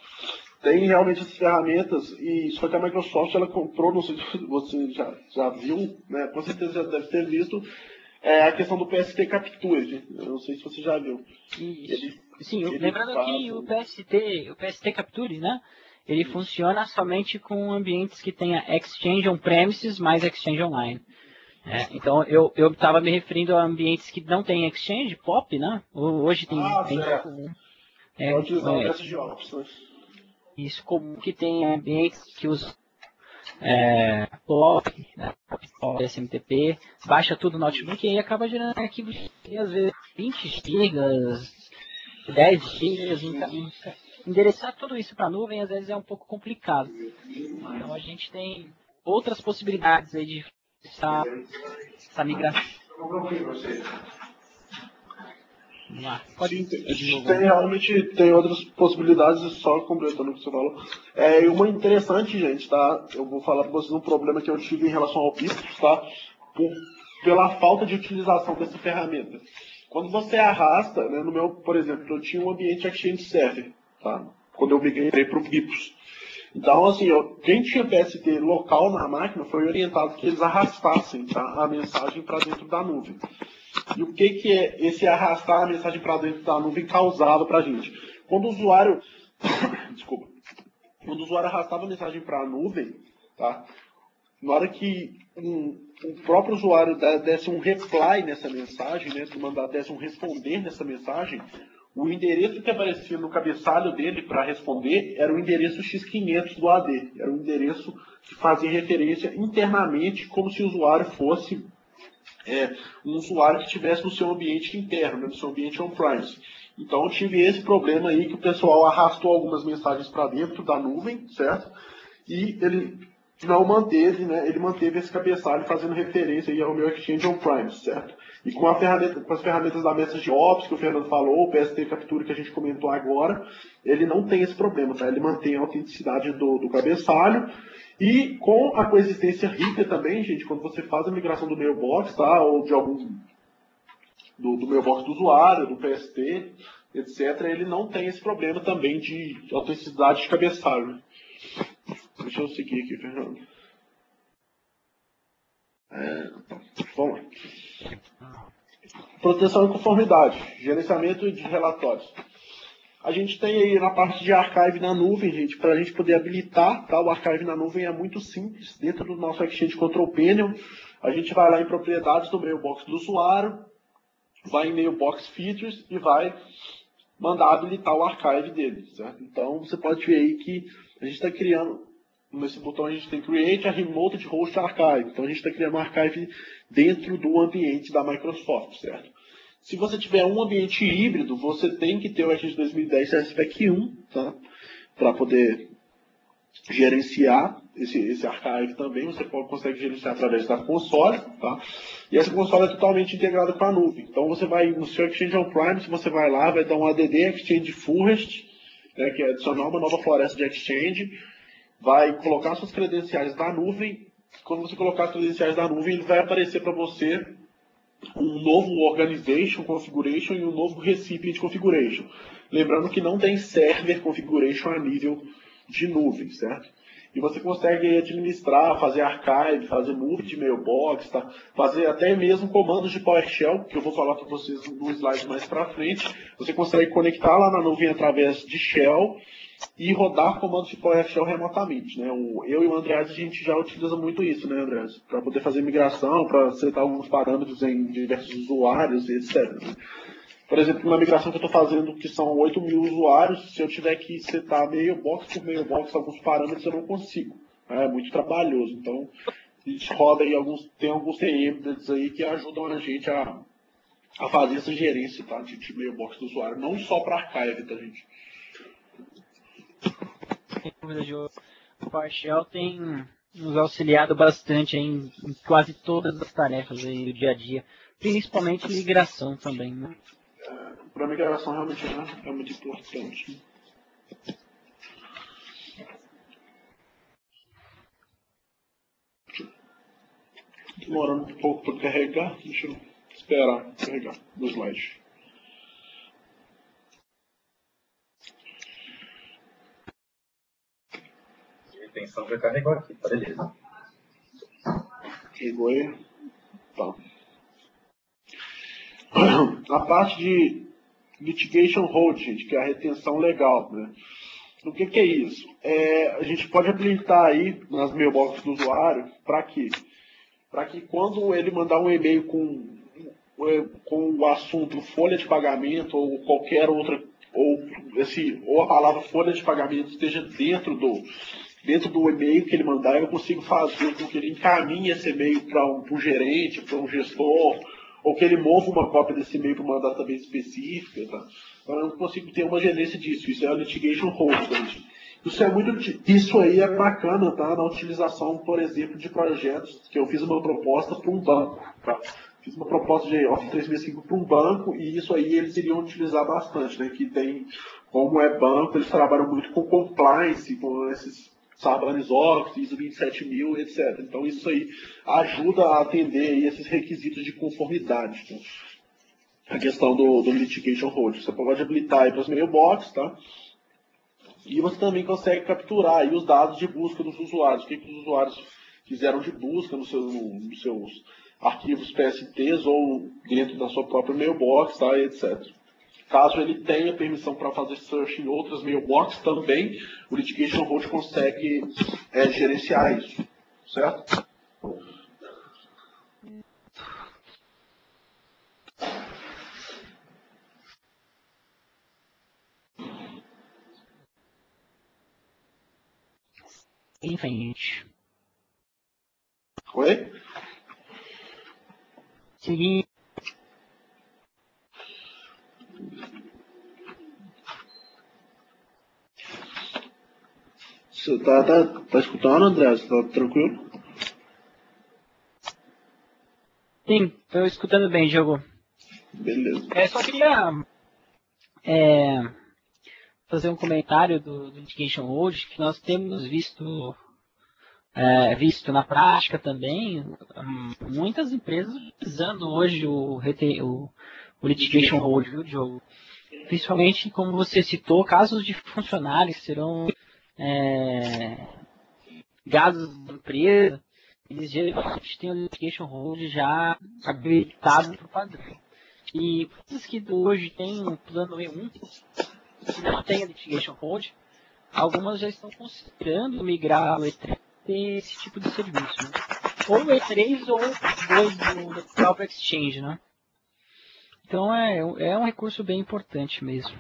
Speaker 2: Tem realmente essas ferramentas, e só que a Microsoft ela comprou, não sei se você já viu, né, com certeza já deve ter visto, a questão do PST Capture. Eu não sei se você já viu.
Speaker 1: Sim, lembrando que o PST Capture, né, ele funciona somente com ambientes que tenha Exchange on-premises mais Exchange online. Então, eu estava me referindo a ambientes que não tem Exchange, POP, né? Hoje tem...
Speaker 2: Pode usar o MessageOps, né?
Speaker 1: Isso, comum que tem ambientes que usam POP, né? POP, SMTP, baixa tudo no notebook e aí acaba gerando arquivos de, às vezes, 20 gigas, 10 dias, endereçar tudo isso para a nuvem às vezes é um pouco complicado. Então a gente tem outras possibilidades aí de essa migração. Vamos lá.
Speaker 2: Sim, realmente tem outras possibilidades, só completando o que você falou. E uma interessante, gente, tá? Eu vou falar para vocês um problema que eu tive em relação ao Pictus, tá? Pela falta de utilização dessa ferramenta. Quando você arrasta, né, no meu, por exemplo, eu tinha um ambiente Exchange Server, tá? Quando eu migrei para o Pictus. Então, assim, quem tinha PST local na máquina foi orientado que eles arrastassem, tá, a mensagem para dentro da nuvem. E o que é esse arrastar a mensagem para dentro da nuvem causava para a gente? Quando o usuário, desculpa, quando o usuário arrastava a mensagem para a nuvem, tá, na hora que o próprio usuário desse um reply nessa mensagem, né, desse um responder nessa mensagem, o endereço que aparecia no cabeçalho dele para responder era o endereço X500 do AD. Era um endereço que fazia referência internamente como se o usuário fosse um usuário que estivesse no seu ambiente interno, né, no seu ambiente on-premise. Então eu tive esse problema aí que o pessoal arrastou algumas mensagens para dentro da nuvem, certo? E ele não manteve, né? Ele manteve esse cabeçalho fazendo referência aí ao meu Exchange on-premise, certo? E com as ferramentas da MessageOps que o Fernando falou, o PST Capture que a gente comentou agora, ele não tem esse problema, tá? Ele mantém a autenticidade do cabeçalho. E com a coexistência rica também, gente, quando você faz a migração do mailbox, tá? Ou de algum do mailbox do usuário, do PST, etc., ele não tem esse problema também de autenticidade de cabeçalho. Deixa eu seguir aqui, Fernando. Vamos lá. Proteção e conformidade, gerenciamento de relatórios. A gente tem aí na parte de archive na nuvem, gente, para a gente poder habilitar, tá? O archive na nuvem é muito simples. Dentro do nosso Exchange Control Panel, a gente vai lá em propriedades do mailbox do usuário, vai em mailbox features e vai mandar habilitar o archive dele, certo? Então, você pode ver aí que a gente está criando, nesse botão a gente tem Create a Remote Host Archive. Então, a gente está criando um archive dentro do ambiente da Microsoft, certo? Se você tiver um ambiente híbrido, você tem que ter o Exchange 2010 SPEC 1, tá? Para poder gerenciar esse archive também. Você consegue gerenciar através da console, tá? E essa console é totalmente integrada com a nuvem. Então você vai no seu Exchange On-Premise, você vai lá, vai dar um add Exchange Forest, né, que é adicionar uma nova floresta de Exchange, vai colocar suas credenciais na nuvem. Quando você colocar as credenciais na nuvem, ele vai aparecer para você um novo Organization Configuration e um novo Recipient Configuration. Lembrando que não tem Server Configuration a nível de nuvem, certo? E você consegue administrar, fazer archive, fazer move de mailbox, tá? Fazer até mesmo comandos de PowerShell, que eu vou falar para vocês no slide mais para frente. Você consegue conectar lá na nuvem através de Shell e rodar comandos de PowerShell remotamente, né? Eu e o Andreas, a gente já utiliza muito isso, né, Andreas? Para poder fazer migração, para setar alguns parâmetros em diversos usuários, etc. Por exemplo, uma migração que eu estou fazendo, que são 8.000 usuários, se eu tiver que setar mailbox por mailbox, alguns parâmetros eu não consigo. É muito trabalhoso. Então, a gente roda aí tem alguns templates aí que ajudam a gente a fazer essa gerência, tá, de mailbox do usuário, não só para archive, tá, gente?
Speaker 1: O PowerShell tem nos auxiliado bastante em quase todas as tarefas aí do dia a dia, principalmente migração também, né?
Speaker 2: Para migração realmente é muito importante. Demorando um pouco para carregar, deixa eu esperar carregar no slide.
Speaker 3: A retenção já carregou aqui, tá beleza.
Speaker 2: Carregou aí? Tá. A parte de Litigation Hold, gente, que é a retenção legal, né? O que é isso? A gente pode habilitar aí nas mailboxes do usuário, para quê? Para que quando ele mandar um e-mail com o assunto folha de pagamento ou qualquer outra, ou a palavra folha de pagamento esteja dentro do e-mail que ele mandar, eu consigo fazer com que ele encaminhe esse e-mail para um gerente, para um gestor, ou que ele mova uma cópia desse e-mail para uma database específica, tá? Então eu não consigo ter uma gerência disso, isso é a litigation hold. Isso aí é bacana, tá? Na utilização, por exemplo, de projetos que eu fiz uma proposta para um banco, tá? Fiz uma proposta de Office 365 para um banco e isso aí eles iriam utilizar bastante, né? Que tem, como é banco, eles trabalham muito com compliance, com esses Sarbanes-Oxley, ISO 27000, etc. Então isso aí ajuda a atender aí esses requisitos de conformidade. Tá? A questão do litigation hold. Você pode habilitar aí para os mailbox, tá? E você também consegue capturar aí os dados de busca dos usuários. O que os usuários fizeram de busca nos seus arquivos PSTs ou dentro da sua própria mailbox, tá? Etc. Caso ele tenha permissão para fazer search em outras mailbox também, o Litigation Hold consegue gerenciar isso, certo?
Speaker 1: Em frente.
Speaker 2: Oi?
Speaker 1: Seguinte.
Speaker 2: Você tá escutando, André? Você tá tranquilo?
Speaker 1: Sim, estou escutando bem, Diogo.
Speaker 2: Beleza.
Speaker 1: Só queria fazer um comentário do Litigation Hold, que nós temos visto na prática também, muitas empresas utilizando hoje o Litigation Hold, viu, Diogo? Principalmente, como você citou, casos de funcionários que serão ligados à empresa, eles geralmente têm o Litigation Hold já habilitado para o padrão. E empresas que hoje têm um plano E1, que não tem a Litigation Hold, algumas já estão considerando migrar ao E3 ter esse tipo de serviço, né? Ou o E3 ou depois do próprio Exchange, né? Então é um recurso bem importante mesmo.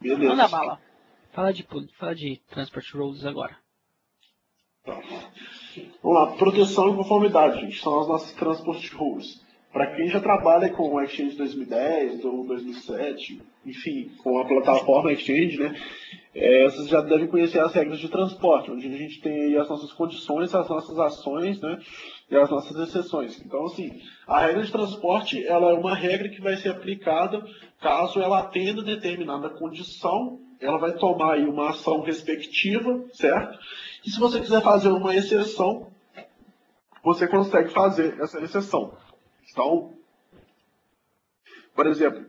Speaker 2: Beleza.
Speaker 1: Manda bala. Fala de Transport Rules agora.
Speaker 2: Tá. Vamos lá, proteção e conformidade, gente, são as nossas Transport Rules. Para quem já trabalha com o Exchange 2010 ou 2007, enfim, com a plataforma Exchange, né, vocês já devem conhecer as regras de transporte, onde a gente tem aí as nossas condições, as nossas ações, né, e as nossas exceções. Então, assim, a regra de transporte, ela é uma regra que vai ser aplicada caso ela atenda determinada condição, ela vai tomar aí uma ação respectiva, certo? E se você quiser fazer uma exceção, você consegue fazer essa exceção. Então, por exemplo,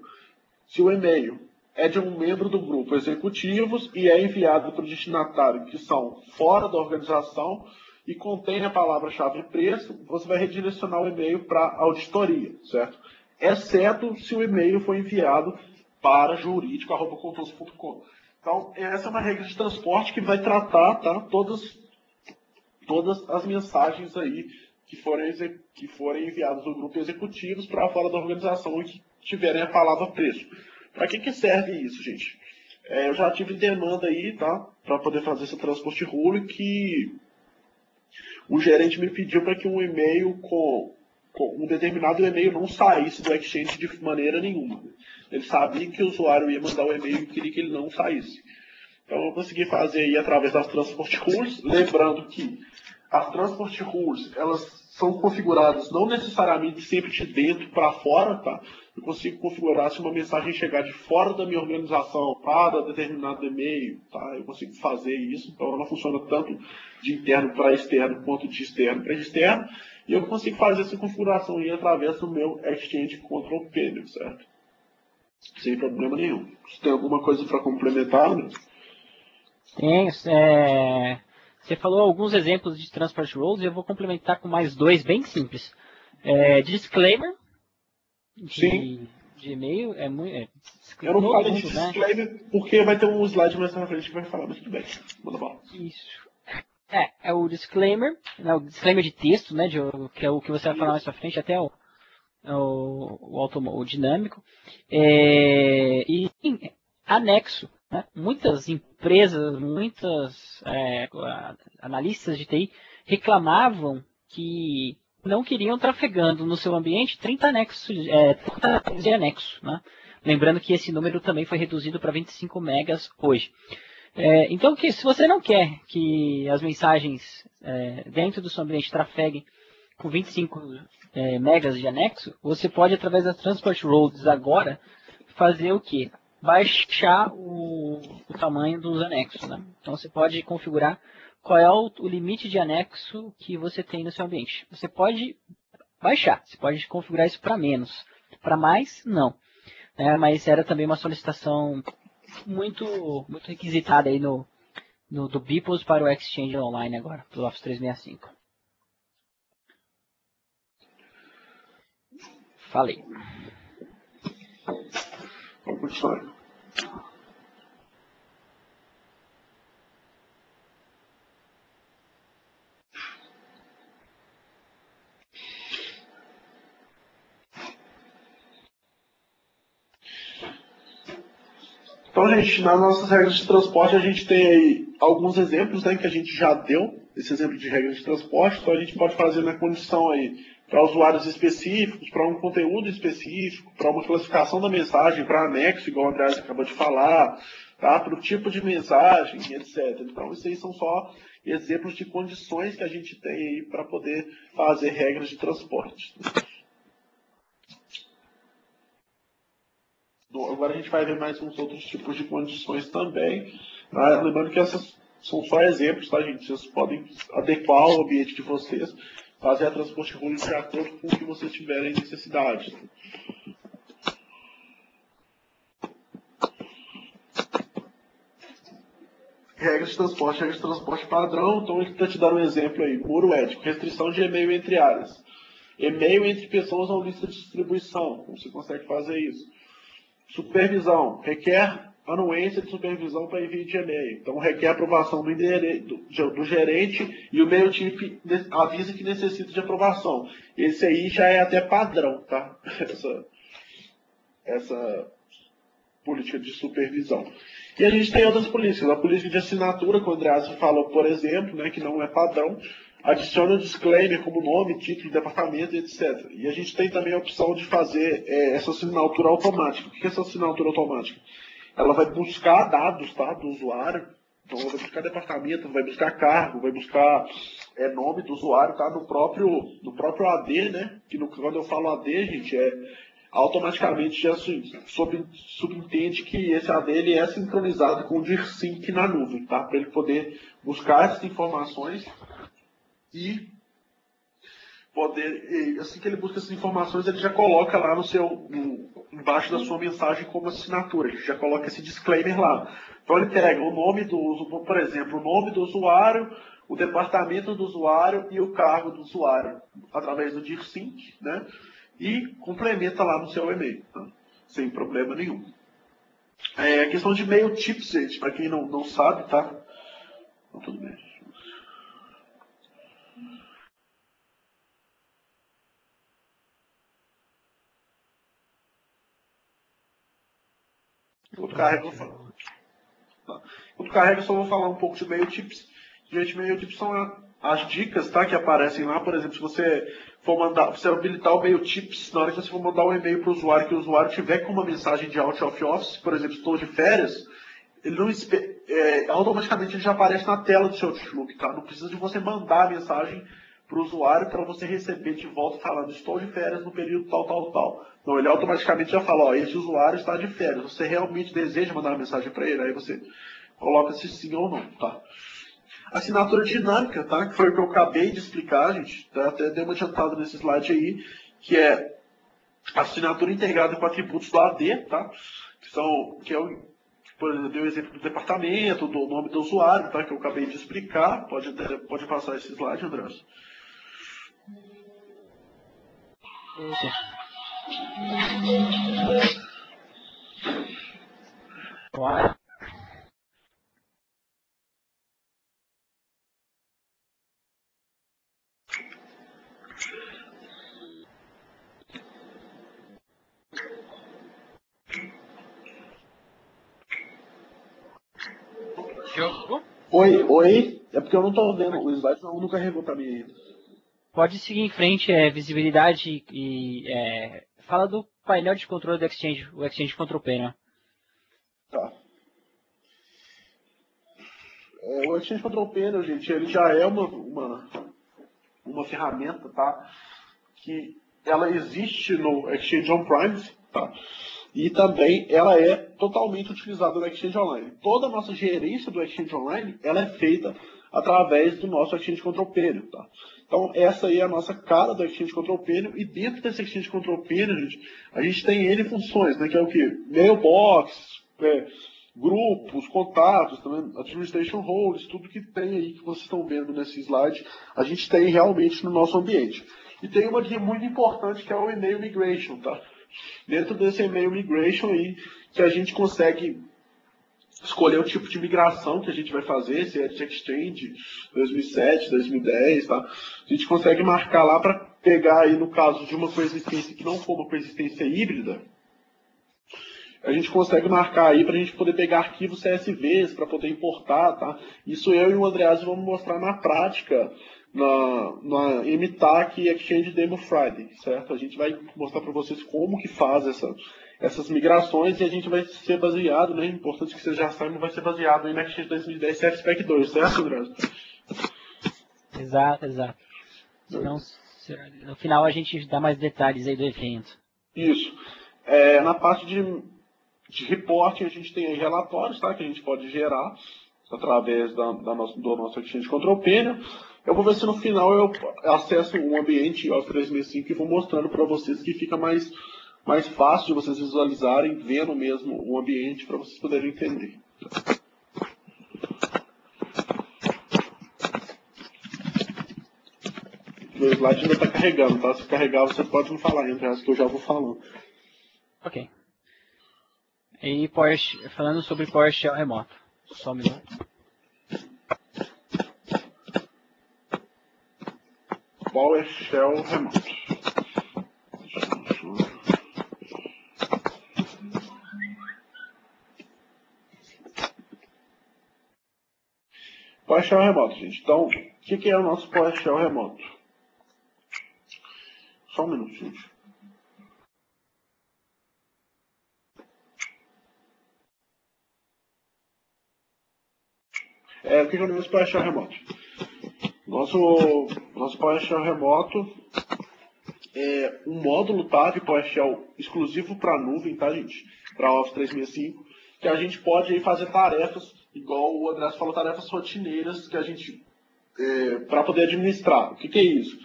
Speaker 2: se o e-mail é de um membro do grupo executivos e é enviado para o destinatário que são fora da organização e contém a palavra-chave preço, você vai redirecionar o e-mail para auditoria, certo? Exceto se o e-mail foi enviado para jurídico@contos.com. Então, essa é uma regra de transporte que vai tratar, tá, todas as mensagens aí que forem enviadas do grupo executivos para fora da organização e que tiverem a palavra preço. Para que serve isso, gente? Eu já tive demanda aí, tá? Para poder fazer esse transporte rule que o gerente me pediu para que um e-mail com um determinado e-mail não saísse do Exchange de maneira nenhuma. Ele sabia que o usuário ia mandar o e-mail e queria que ele não saísse. Então eu consegui fazer aí através das Transport Rules, lembrando que as Transport Rules, elas são configuradas não necessariamente sempre de dentro para fora, tá? Eu consigo configurar se uma mensagem chegar de fora da minha organização para determinado e-mail, tá? Eu consigo fazer isso, então ela funciona tanto de interno para externo quanto de externo para externo, e eu consigo fazer essa configuração aí através do meu Exchange Control Panel, certo? Sem problema nenhum. Se tem alguma coisa para complementar, né?
Speaker 1: Tem, você falou alguns exemplos de Transport Rules e eu vou complementar com mais dois bem simples. Disclaimer de e-mail
Speaker 2: eu não falei de
Speaker 1: mundo,
Speaker 2: disclaimer, né? Porque vai ter um slide mais na frente que vai falar, mas tudo bem. Manda bala.
Speaker 1: Isso. É o disclaimer, né, o disclaimer de texto, né, que é o que você vai falar mais pra frente, até o dinâmico. E anexo. Né? Muitas empresas, muitas analistas de TI reclamavam que não queriam trafegando no seu ambiente 30 de anexo, né? Lembrando que esse número também foi reduzido para 25 megas hoje. Então, se você não quer que as mensagens dentro do seu ambiente trafeguem com 25 megas de anexo, você pode, através das Transport Roads agora, fazer o quê? Baixar o tamanho dos anexos, né? Então, você pode configurar qual é o limite de anexo que você tem no seu ambiente. Você pode baixar, você pode configurar isso para menos. Para mais, não. Mas era também uma solicitação muito requisitada aí do Beeples para o Exchange Online agora, do Office 365. Falei.
Speaker 2: Vamos continuar. Então, gente, nas nossas regras de transporte, a gente tem aí alguns exemplos, né, que a gente já deu, esse exemplo de regras de transporte, então a gente pode fazer na condição aí para usuários específicos, para um conteúdo específico, para uma classificação da mensagem, para anexo, igual o André acabou de falar, tá, para o tipo de mensagem, etc. Então, isso aí são só exemplos de condições que a gente tem aí para poder fazer regras de transporte. Agora a gente vai ver mais uns outros tipos de condições também. Tá? Lembrando que essas são só exemplos, tá, gente? Vocês podem adequar o ambiente de vocês, fazer a transporte ruim de acordo com o que vocês tiverem necessidade. Regras de transporte padrão. Então, para te dar um exemplo aí, muro ético, restrição de e-mail entre áreas. E-mail entre pessoas ou lista de distribuição. Como você consegue fazer isso? Supervisão. Requer anuência de supervisão para envio de e-mail. Então, requer aprovação do gerente e o mailchimp avisa que necessita de aprovação. Esse aí já é até padrão, tá? Essa política de supervisão. E a gente tem outras políticas. A política de assinatura, que o Andreas falou, por exemplo, né, que não é padrão, adiciona o disclaimer como nome, título, departamento, etc. E a gente tem também a opção de fazer essa assinatura automática. O que é essa assinatura automática? Ela vai buscar dados, tá, do usuário. Então, ela vai buscar departamento, vai buscar cargo, vai buscar nome do usuário, tá, no próprio AD, né? Que quando eu falo AD, gente, automaticamente já subentende que esse AD ele é sincronizado com o DIRSync na nuvem, tá? Para ele poder buscar essas informações e poder, assim que ele busca essas informações, ele já coloca lá embaixo da sua mensagem como assinatura, ele já coloca esse disclaimer lá. Então ele pega o nome por exemplo, o nome do usuário, o departamento do usuário e o cargo do usuário, através do DIRSync, né? E complementa lá no seu e-mail, tá? Sem problema nenhum. A questão de e-mail tips, gente, para quem não sabe, tá? Então, tudo bem. Quando carrega, eu só vou falar um pouco de e-mail tips. Gente, e-mail tips são as dicas, tá, que aparecem lá. Por exemplo, se você você habilitar o e-mail tips, na hora que você for mandar um e-mail para o usuário, que o usuário tiver com uma mensagem de out of office, por exemplo, estou de férias, ele não automaticamente ele já aparece na tela do seu Outlook, tá? Não precisa de você mandar a mensagem para o usuário para você receber de volta falando estou de férias no período tal, tal, tal. Não, ele automaticamente já fala, ó, esse usuário está de férias. Você realmente deseja mandar uma mensagem para ele? Aí você coloca se sim ou não, tá? Assinatura dinâmica, tá? Que foi o que eu acabei de explicar, gente. Até dei uma adiantada nesse slide aí, que é assinatura integrada com atributos do AD, tá? Por exemplo, eu dei o exemplo do departamento, do nome do usuário, tá? Que eu acabei de explicar. Pode passar esse slide, André.
Speaker 1: Claro.
Speaker 2: Oi? É porque eu não estou vendo. O slide não carregou para mim ainda.
Speaker 1: Pode seguir em frente, visibilidade e fala do painel de controle do Exchange, o Exchange Control Panel.
Speaker 2: Tá. O Exchange Control Panel, gente, ele já é uma ferramenta, tá? Que ela existe no Exchange On-Prime, tá? E também ela é totalmente utilizada no Exchange Online. Toda a nossa gerência do Exchange Online, ela é feita através do nosso Exchange Control Panel, tá? Então, essa aí é a nossa cara do Exchange Control Panel, e dentro desse Exchange Control Panel, a gente tem N funções, né? Que é o quê? Mailbox, grupos, contatos, também, administration roles, tudo que tem aí que vocês estão vendo nesse slide, a gente tem realmente no nosso ambiente. E tem uma aqui muito importante que é o e-mail migration, tá? Dentro desse e-mail migration aí, que a gente consegue escolher o tipo de migração que a gente vai fazer, se é de Exchange 2007, 2010, tá? A gente consegue marcar lá para pegar aí, no caso de uma coexistência que não for uma coexistência híbrida, a gente consegue marcar aí para a gente poder pegar arquivos CSVs para poder importar, tá? Isso eu e o Andreas vamos mostrar na prática na MTAC Exchange Demo Friday, certo? A gente vai mostrar para vocês como que faz essas migrações, e a gente vai ser baseado, né? Importante que vocês já saibam, vai ser baseado aí na Exchange 2010 CSPAC 2, certo, Andreas?
Speaker 1: Exato. Senão, no final a gente dá mais detalhes aí do evento.
Speaker 2: Isso. Na parte de reporting, a gente tem aí relatórios, tá? Que a gente pode gerar através do nosso Exchange Control Panel. Eu vou ver se no final eu acesso um ambiente Office 365 e vou mostrando para vocês que fica mais fácil de vocês visualizarem, vendo mesmo o ambiente, para vocês poderem entender. Meu slide ainda está carregando, tá? Se carregar, você pode me falar, entre as que eu já vou falando.
Speaker 1: Ok. E falando sobre PowerShell remoto. Só um minuto.
Speaker 2: PowerShell remoto. PowerShell remoto, gente. Então, o que é o nosso PowerShell remoto? Só um minuto, gente. O que é o nosso PowerShell remoto? Nosso PowerShell remoto é um módulo, tá, de PowerShell exclusivo para nuvem, tá, gente? Para Office 365, que a gente pode aí fazer tarefas, igual o André falou, tarefas rotineiras que a gente para poder administrar. O que é isso?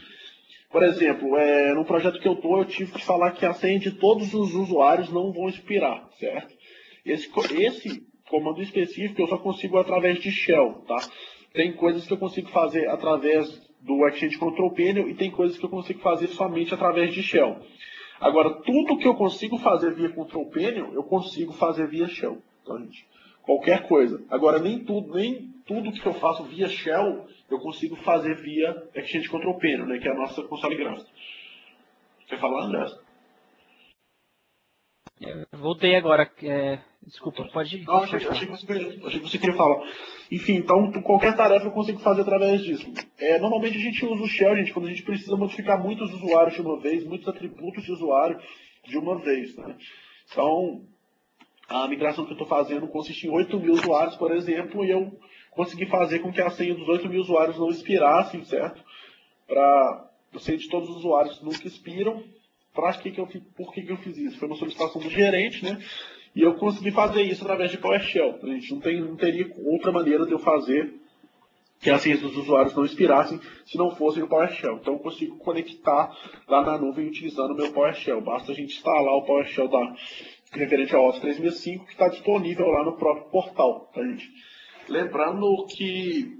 Speaker 2: Por exemplo, no projeto que eu tive que falar que a senha de todos os usuários não vão expirar, certo? Esse comando específico eu só consigo através de shell, tá? Tem coisas que eu consigo fazer através do Exchange Control Panel e tem coisas que eu consigo fazer somente através de shell. Agora, tudo que eu consigo fazer via Control Panel, eu consigo fazer via shell, tá, gente? Qualquer coisa. Agora, nem tudo que eu faço via shell, eu consigo fazer via Exchange Control Panel, né, que é a nossa console gráfica. Quer falar, André?
Speaker 1: Voltei agora. Desculpa, pode ir.
Speaker 2: Não, achei que você queria falar. Enfim, então qualquer tarefa eu consigo fazer através disso. Normalmente a gente usa o shell, gente, quando a gente precisa modificar muitos usuários de uma vez, muitos atributos de usuário de uma vez, né? Então, a migração que eu estou fazendo consiste em 8.000 usuários, por exemplo, e eu consegui fazer com que a senha dos 8.000 usuários não expirasse, certo? Para a senha de todos os usuários nunca expiram. Por que eu fiz isso? Foi uma solicitação do gerente, né? E eu consegui fazer isso através de PowerShell. A gente não teria outra maneira de eu fazer que as senhas dos usuários não expirassem se não fossem o PowerShell. Então eu consigo conectar lá na nuvem utilizando o meu PowerShell. Basta a gente instalar o PowerShell referente ao Office 365 que está disponível lá no próprio portal, tá, gente? Lembrando que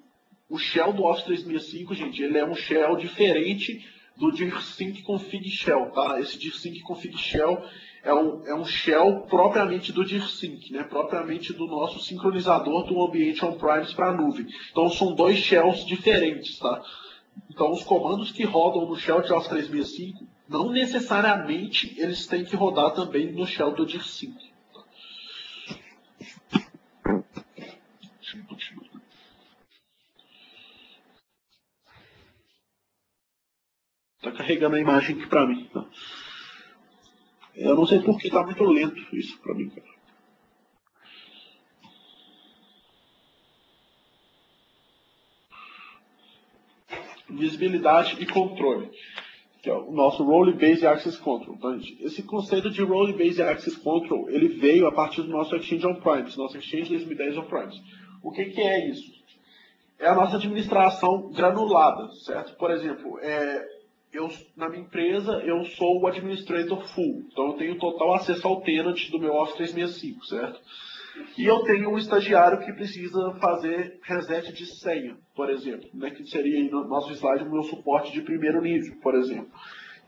Speaker 2: o shell do Office 365, gente, ele é um shell diferente do DirSync Config Shell, tá? Esse DirSync Config Shell é um shell propriamente do DirSync, né? Propriamente do nosso sincronizador do ambiente on-premise para a nuvem. Então são dois shells diferentes, tá? Então os comandos que rodam no shell de Office 365, não necessariamente eles têm que rodar também no shell do DirSync. Deixa eu continuar. carregando a imagem aqui para mim. Tá? Eu não sei por que está muito lento isso para mim, cara. Visibilidade e controle, que é o nosso Role Based Access Control. Então, esse conceito de Role Based Access Control, ele veio a partir do nosso Exchange On-Premise, nosso Exchange 2010 On-Premise. O que é isso? É a nossa administração granulada, certo? Por exemplo, na minha empresa, eu sou o administrator full, então eu tenho total acesso ao tenant do meu Office 365, certo? E eu tenho um estagiário que precisa fazer reset de senha, por exemplo, né, que seria aí no nosso slide o meu suporte de primeiro nível, por exemplo.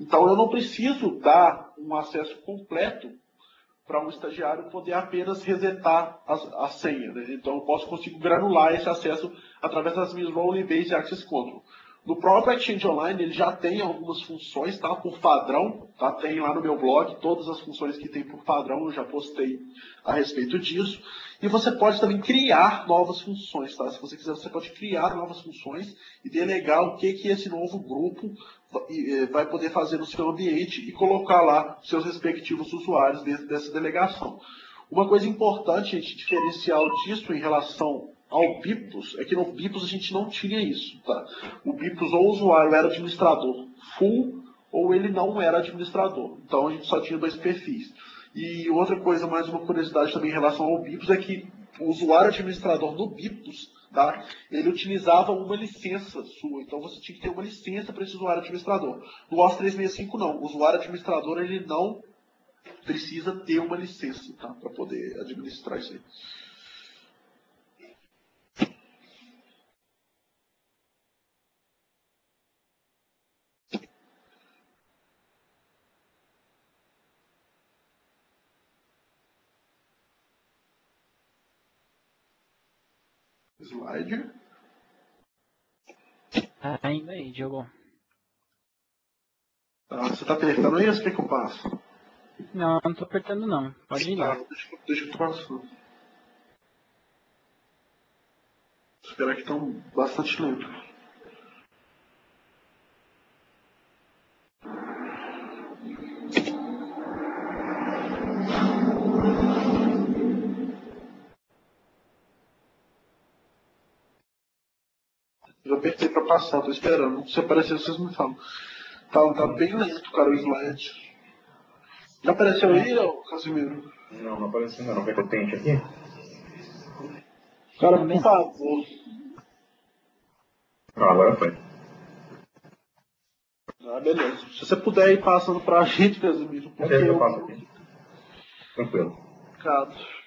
Speaker 2: Então eu não preciso dar um acesso completo para um estagiário poder apenas resetar a senha. Né? Então eu consigo granular esse acesso através das minhas Role-Based Access Control. No próprio Exchange Online ele já tem algumas funções, tá? Por padrão, tá? Tem lá no meu blog todas as funções que tem por padrão, eu já postei a respeito disso. E você pode também criar novas funções, tá? Se você quiser, você pode criar novas funções e delegar o que esse novo grupo vai poder fazer no seu ambiente e colocar lá seus respectivos usuários dentro dessa delegação. Uma coisa importante, gente, diferencial disso em relação ao Biplos, é que no Biplos a gente não tinha isso. Tá? O Biplos ou o usuário era administrador full ou ele não era administrador. Então a gente só tinha dois perfis. E outra coisa, mais uma curiosidade também em relação ao Biplos, é que o usuário administrador no Biplos, tá? Ele utilizava uma licença sua. Então você tinha que ter uma licença para esse usuário administrador. No Office 365 não. O usuário administrador ele não precisa ter uma licença, tá? Para poder administrar isso aí. Slide.
Speaker 1: Tá indo aí, Diogo.
Speaker 2: Você está apertando aí ou você quer que eu passe?
Speaker 1: Não, não tô apertando não. Pode ir lá.
Speaker 2: Deixa eu passar. Esperar que está bastante lento. Eu apertei para passar, tô esperando. Se aparecer, vocês me falam. Tá bem lento, cara, o slide. Já apareceu aí, Casimiro?
Speaker 3: Não apareceu não. Quer que eu tente aqui?
Speaker 2: Cara, por favor.
Speaker 3: Agora foi.
Speaker 2: Beleza. Se você puder ir passando pra gente, Casimiro, porque
Speaker 3: Eu passo aqui. Tranquilo.
Speaker 2: Obrigado.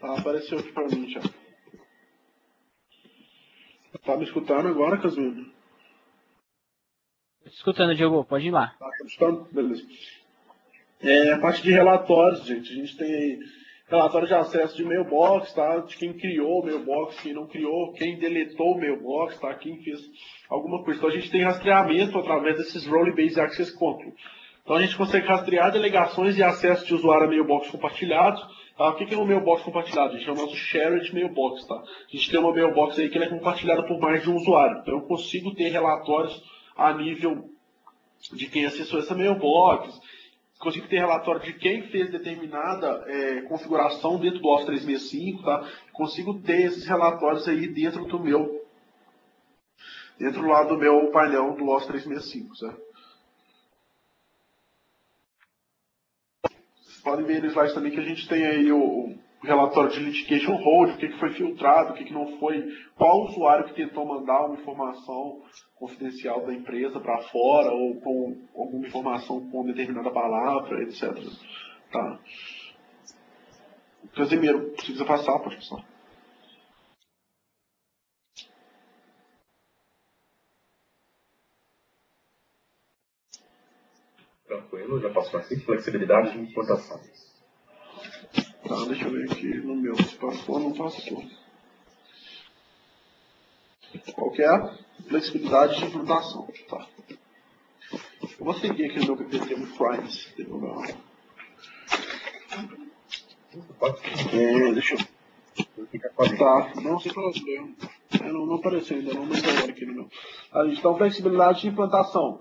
Speaker 2: Apareceu aqui pra mim já. Tá me escutando agora, Casimiro?
Speaker 1: Tô te escutando, Diogo. Pode ir lá.
Speaker 2: Tá me escutando? Beleza. A parte de relatórios, gente. A gente tem aí relatório de acesso de mailbox, tá? De quem criou o mailbox, quem não criou, quem deletou o mailbox, tá? Quem fez alguma coisa. Então a gente tem rastreamento através desses Role-Based Access Control. Então a gente consegue rastrear delegações e acesso de usuário a mailbox compartilhados. Tá? O que é um mailbox compartilhado? A gente é o nosso shared mailbox, tá? A gente tem uma mailbox aí que ela é compartilhada por mais de um usuário. Então eu consigo ter relatórios a nível de quem acessou essa mailbox, consigo ter relatório de quem fez determinada configuração dentro do Office 365, tá? Consigo ter esses relatórios aí dentro lá do meu painel do Office 365, certo? Vocês podem ver no slide também que a gente tem aí o relatório de litigation hold, o que foi filtrado, o que não foi, qual usuário que tentou mandar uma informação confidencial da empresa para fora, ou com alguma informação com determinada palavra, etc. Tá. Casimiro, se quiser passar, pode passar.
Speaker 3: Tranquilo, já passou aqui. Flexibilidade de implantação.
Speaker 2: Tá, deixa eu ver aqui no meu. Se passou ou não passou. Qual que é a flexibilidade de implantação? Tá. Eu vou seguir aqui no meu PPT no Primes. Tem problema. Deixa eu... Tá, não sei problema. Não apareceu ainda, não agora aqui no meu. Então, flexibilidade de implantação.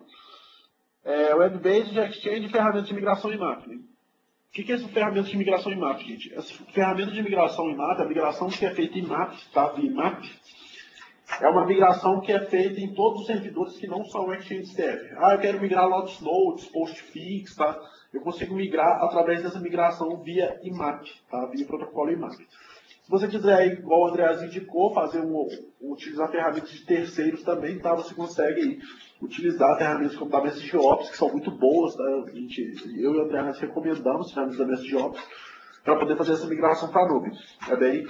Speaker 2: Web-based, Exchange e ferramentas de migração e mapping. O que é essa ferramenta de migração e mapping, gente? Essa ferramenta de migração e mapping, a migração que é feita em MAP, tá? Via MAP, é uma migração que é feita em todos os servidores que não são Exchange Server. Eu quero migrar Lotus Notes, Postfix, tá? Eu consigo migrar através dessa migração via IMAP, tá? Via protocolo IMAP. Se você quiser, igual o Andreas indicou, utilizar ferramentas de terceiros também, tá? Você consegue utilizar ferramentas como da MessageOps, que são muito boas, tá? Eu e o Andreas recomendamos ferramentas da MessageOps para poder fazer essa migração para a nuvem. É bem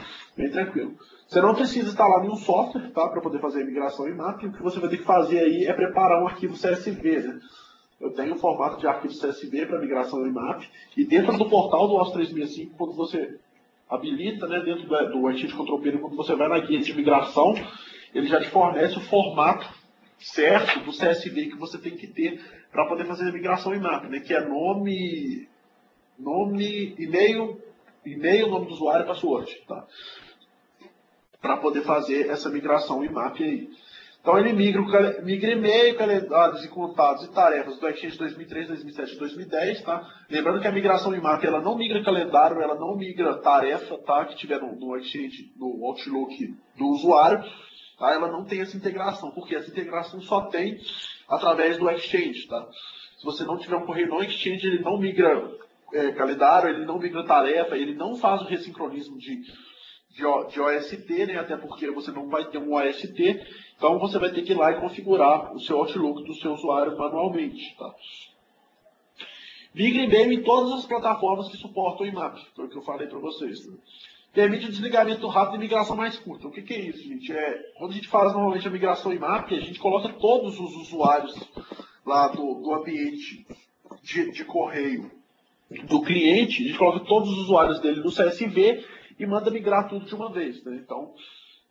Speaker 2: tranquilo. Você não precisa instalar nenhum software, tá? Para poder fazer a migração em MAP. O que você vai ter que fazer aí é preparar um arquivo CSV, né? Eu tenho um formato de arquivo CSV para migração em MAP. E dentro do portal do Office 365, quando você habilita, né, dentro do Exchange Control Panel, quando você vai na guia de migração, ele já te fornece o formato certo do CSV que você tem que ter para poder fazer a migração em MAP, né? Que é nome, e-mail, nome do usuário e password, tá? Para poder fazer essa migração em MAP aí. Então ele migra e-mail, calendários e contatos e tarefas do Exchange 2003, 2007 e 2010, tá? Lembrando que a migração em MAP, ela não migra calendário, ela não migra tarefa, tá? Que tiver no Exchange, no Outlook do usuário, tá? Ela não tem essa integração, porque essa integração só tem através do Exchange, tá? Se você não tiver um correio no Exchange, ele não migra calendário, ele não migra tarefa, ele não faz o ressincronismo de OST, né? Até porque você não vai ter um OST, então você vai ter que ir lá e configurar o seu Outlook do seu usuário manualmente, tá? Migre e-mail em todas as plataformas que suportam o IMAP, foi o que eu falei para vocês, né? Permite o desligamento rápido e migração mais curta. O que é isso, gente? Quando a gente faz normalmente a migração IMAP, a gente coloca todos os usuários lá do ambiente de correio do cliente, a gente coloca todos os usuários dele no CSV e manda migrar tudo de uma vez, né? Então,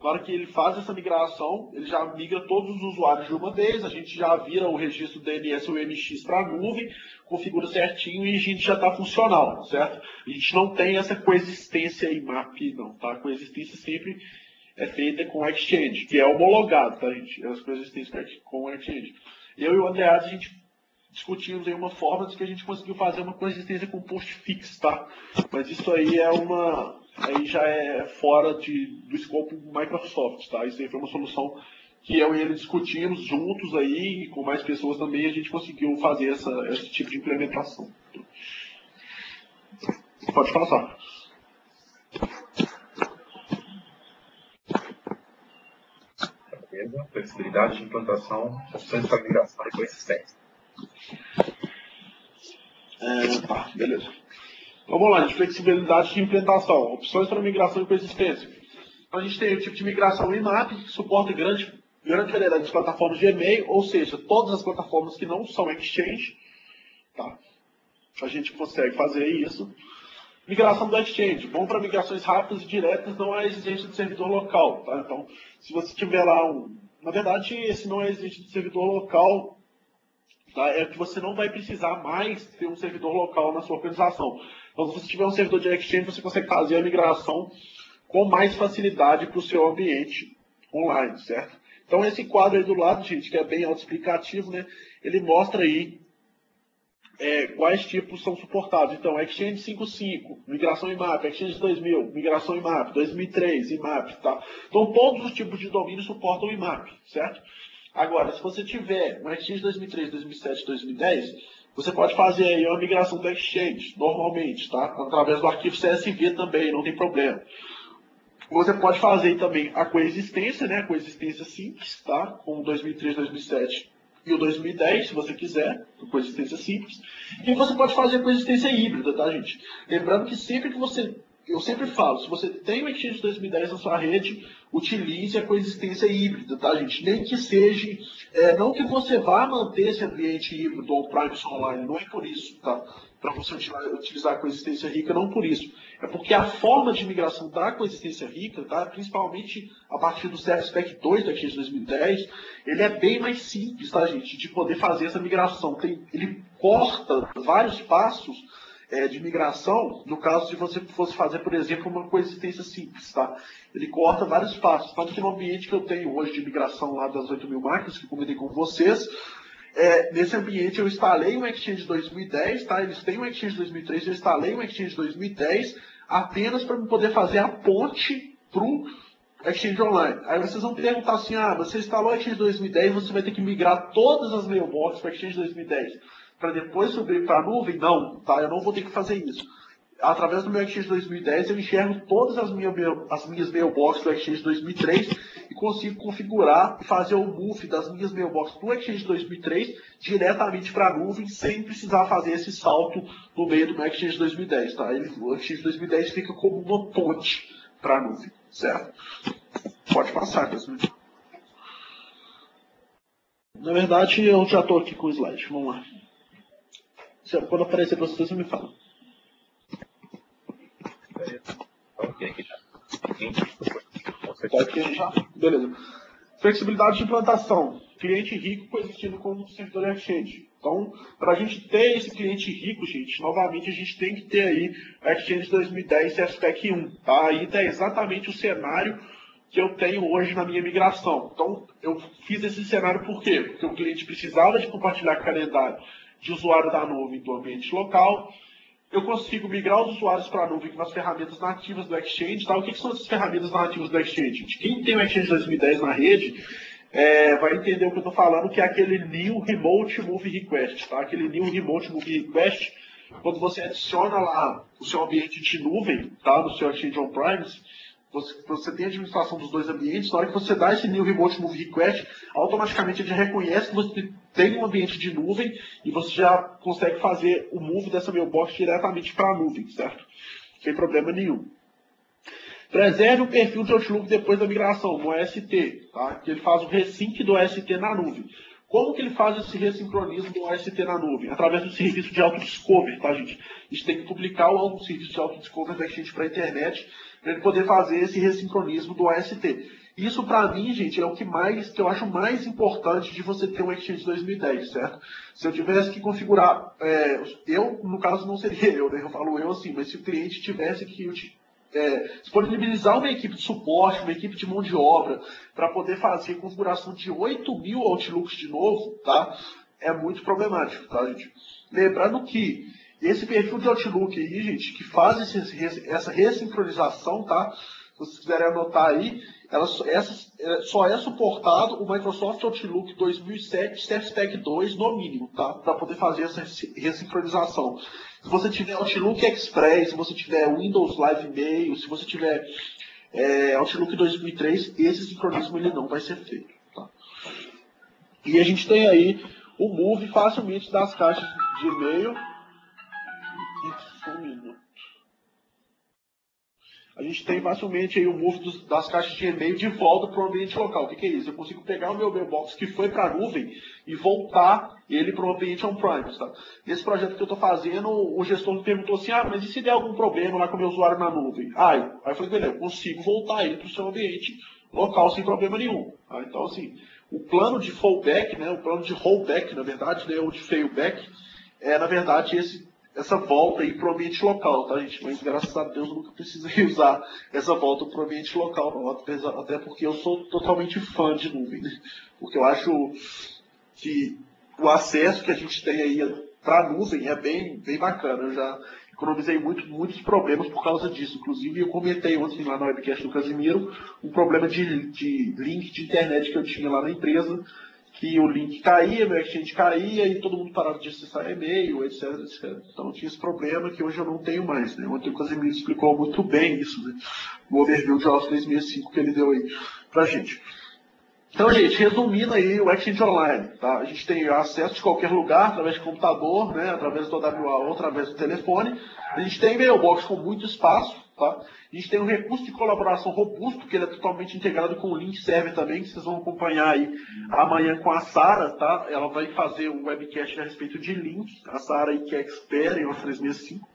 Speaker 2: na hora que ele faz essa migração, ele já migra todos os usuários de uma vez, a gente já vira o registro DNS ou MX para a nuvem, configura certinho e a gente já está funcional, certo? A gente não tem essa coexistência em MAP, não, tá? A coexistência sempre é feita com o Exchange, que é homologado, tá, gente? As coexistências com o Exchange. Eu e o Andreas, a gente discutimos aí uma forma de que a gente conseguiu fazer uma coexistência com Postfix, tá? Mas isso aí aí já é fora do escopo do Microsoft, tá? Isso aí foi uma solução que eu e ele discutimos juntos aí, e com mais pessoas também, a gente conseguiu fazer esse tipo de implementação. Pode passar.
Speaker 3: Beleza. Flexibilidade de implantação, opções para migração e coexistência.
Speaker 2: Tá, beleza. Então, vamos lá, de flexibilidade de implementação, opções para migração e coexistência. Então, a gente tem o tipo de migração IMAP, que suporta grande variedade de plataformas de e-mail, ou seja, todas as plataformas que não são Exchange, tá? A gente consegue fazer isso. Migração do Exchange, bom para migrações rápidas e diretas, não há exigência de servidor local, tá? Então, se você tiver lá na verdade, esse não é exigência de servidor local, tá? É que você não vai precisar mais ter um servidor local na sua organização. Então, se você tiver um servidor de Exchange, você consegue fazer a migração com mais facilidade para o seu ambiente online, certo? Então, esse quadro aí do lado, gente, que é bem autoexplicativo, né? Ele mostra aí quais tipos são suportados. Então, Exchange 5.5, migração IMAP, Exchange 2000, migração IMAP, 2003, IMAP, tá? Então, todos os tipos de domínio suportam o IMAP, certo? Agora, se você tiver um Exchange 2003, 2007, 2010, você pode fazer aí uma migração do Exchange, normalmente, tá? Através do arquivo CSV também, não tem problema. Você pode fazer também a coexistência, né? A coexistência simples, tá? Com o 2003, 2007 e o 2010, se você quiser, coexistência simples. E você pode fazer a coexistência híbrida, tá, gente? Lembrando que sempre que você eu sempre falo, se você tem o Exchange 2010 na sua rede, utilize a coexistência híbrida, tá, gente? Nem que seja, não que você vá manter esse ambiente híbrido ou Privacy Online, não é por isso, tá? Para você utilizar a coexistência rica, não por isso. É porque a forma de migração da coexistência rica, tá? Principalmente a partir do Spec 2 da Exchange 2010, ele é bem mais simples, tá, gente? De poder fazer essa migração. Ele corta vários passos de migração, no caso de você fosse fazer, por exemplo, uma coexistência simples, tá? Ele corta vários passos. Tanto que no ambiente que eu tenho hoje de migração lá das 8.000 máquinas, que eu comentei com vocês, nesse ambiente eu instalei um Exchange 2010, tá? Eles têm um Exchange 2003, eu instalei um Exchange 2010 apenas para poder fazer a ponte para o Exchange Online. Aí vocês vão perguntar assim, você instalou o Exchange 2010, você vai ter que migrar todas as mailboxes para o Exchange 2010 para depois subir para a nuvem? Não, tá? Eu não vou ter que fazer isso. Através do meu Exchange 2010, eu enxergo todas as minhas mailboxes do Exchange 2003 e consigo configurar e fazer o move das minhas mailboxes do Exchange 2003 diretamente para a nuvem, sem precisar fazer esse salto no meio do meu Exchange 2010. Tá? O Exchange 2010 fica como uma ponte para a nuvem, certo? Pode passar, pessoal. Na verdade, eu já estou aqui com o slide. Vamos lá. Quando aparecer para vocês, você me fala.
Speaker 3: Ok, aqui já.
Speaker 2: Ok, já? Beleza. Flexibilidade de implantação. Cliente rico coexistindo com o servidor Exchange. Então, para a gente ter esse cliente rico, gente, novamente a gente tem que ter aí a Exchange 2010 Spec 1. Tá? Aí está exatamente o cenário que eu tenho hoje na minha migração. Então, eu fiz esse cenário por quê? Porque o cliente precisava de compartilhar calendário de usuário da nuvem do ambiente local. Eu consigo migrar os usuários para a nuvem com as ferramentas nativas do Exchange. Tá? O que são essas ferramentas nativas do Exchange? Quem tem o Exchange 2010 na rede vai entender o que eu estou falando, que é aquele New Remote Move Request. Tá? Aquele New Remote Move Request, quando você adiciona lá o seu ambiente de nuvem, tá? No seu Exchange On-Premise, você tem a administração dos dois ambientes. Na hora que você dá esse New Remote Move Request, automaticamente ele já reconhece que você tem um ambiente de nuvem e você já consegue fazer o move dessa mailbox diretamente para a nuvem, certo? Sem problema nenhum. Preserve o perfil de Outlook depois da migração, no OST, tá? Que ele faz o resync do OST na nuvem. Como que ele faz esse ressincronismo do OST na nuvem? Através do serviço de autodiscover, tá, gente? A gente tem que publicar o serviço de autodiscover da Exchange para a internet para ele poder fazer esse ressincronismo do OST. Isso, para mim, gente, é o que eu acho mais importante de você ter um Exchange 2010, certo? Se eu tivesse que configurar, eu, no caso, não seria eu, né? Eu falo eu assim, mas se o cliente tivesse que disponibilizar uma equipe de suporte, uma equipe de mão de obra, para poder fazer configuração de 8.000 Outlooks de novo, tá? É muito problemático, tá, gente? Lembrando que esse perfil de Outlook aí, gente, que faz essa ressincronização, tá? Se vocês quiserem anotar aí, só é suportado o Microsoft Outlook 2007 Spec 2 no mínimo, tá? Para poder fazer essa ressincronização. Se você tiver Outlook Express, se você tiver Windows Live Mail, se você tiver Outlook 2003, esse sincronismo ele não vai ser feito, tá? E a gente tem aí o move facilmente das caixas de e-mail. Um minuto. A gente tem facilmente aí o move das caixas de e-mail de volta para o ambiente local. O que é isso? Eu consigo pegar o meu mailbox que foi para a nuvem e voltar ele para o ambiente on-premise. Tá? Nesse projeto que eu estou fazendo, o gestor me perguntou assim, mas e se der algum problema lá com o meu usuário na nuvem? Aí eu falei, beleza, eu consigo voltar ele para o seu ambiente local sem problema nenhum. Tá? Então, assim, o plano de fallback, né, o plano de rollback, na verdade, né, ou de failback, na verdade, essa volta aí para o ambiente local, tá, gente? Mas graças a Deus eu nunca precisei usar essa volta para o ambiente local, não. Até porque eu sou totalmente fã de nuvem, né? Porque eu acho que o acesso que a gente tem aí para a nuvem é bem bacana. Eu já economizei muitos problemas por causa disso. Inclusive, eu comentei ontem lá na webcast do Casimiro um problema de link de internet que eu tinha lá na empresa, que o link caía, meu Exchange caía e todo mundo parava de acessar e-mail, etc, etc. Então tinha esse problema que hoje eu não tenho mais, né? Ontem o Casimiro explicou muito bem isso, né? No overview de Office 2005 que ele deu aí pra gente. Então, gente, resumindo aí o Exchange Online, tá? A gente tem acesso de qualquer lugar, através de computador, né? Através do WA ou através do telefone. A gente tem mailbox com muito espaço, Tá? A gente tem um recurso de colaboração robusto, que ele é totalmente integrado com o link server também, que vocês vão acompanhar aí amanhã com a Sara, tá? Ela vai fazer um webcast a respeito de link, a Sara aí que é expert em Office 365,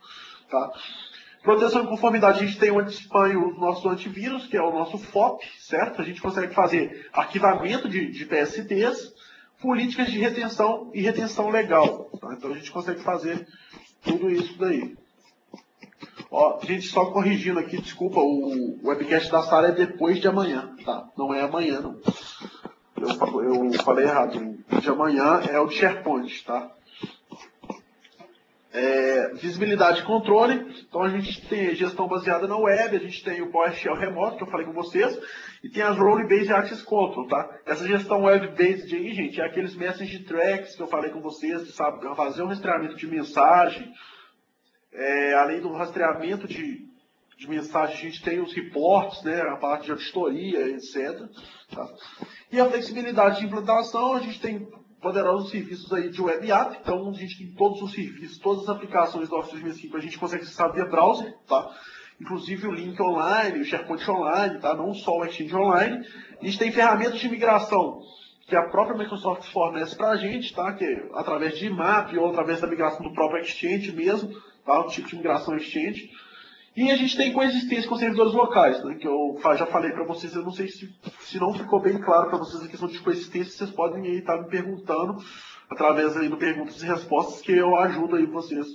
Speaker 2: tá? Proteção e conformidade, a gente tem o Anti-Spam, o nosso antivírus, que é o nosso FOP, certo? A gente consegue fazer arquivamento de PSTs, políticas de retenção e retenção legal, tá? Então a gente consegue fazer tudo isso daí. Ó, gente, só corrigindo aqui, desculpa, o webcast da Sara é depois de amanhã, tá? Não é amanhã, não. Eu falei errado. O de amanhã é o de SharePoint, tá? Visibilidade e controle. Então a gente tem gestão baseada na web, a gente tem o PowerShell remoto, que eu falei com vocês, e tem as Role-Based Access Control, tá? Essa gestão web-based aí, gente, é aqueles message tracks que eu falei com vocês, de sabe, fazer um rastreamento de mensagem. Além do rastreamento de mensagem, a gente tem os reports, né, a parte de auditoria, etc. Tá? E a flexibilidade de implantação, a gente tem poderosos serviços aí de web app, então a gente tem todos os serviços, todas as aplicações do Office 365, a gente consegue acessar via browser, tá? Inclusive o link online, o SharePoint online, tá? Não só o Exchange online. A gente tem ferramentas de migração que a própria Microsoft fornece para a gente, tá? Que é através de IMAP ou através da migração do próprio Exchange mesmo, tá? O tipo de migração Exchange. E a gente tem coexistência com servidores locais, né? Que eu já falei para vocês, eu não sei se não ficou bem claro para vocês a questão de coexistência, vocês podem aí estar me perguntando através aí do perguntas e respostas que eu ajudo aí vocês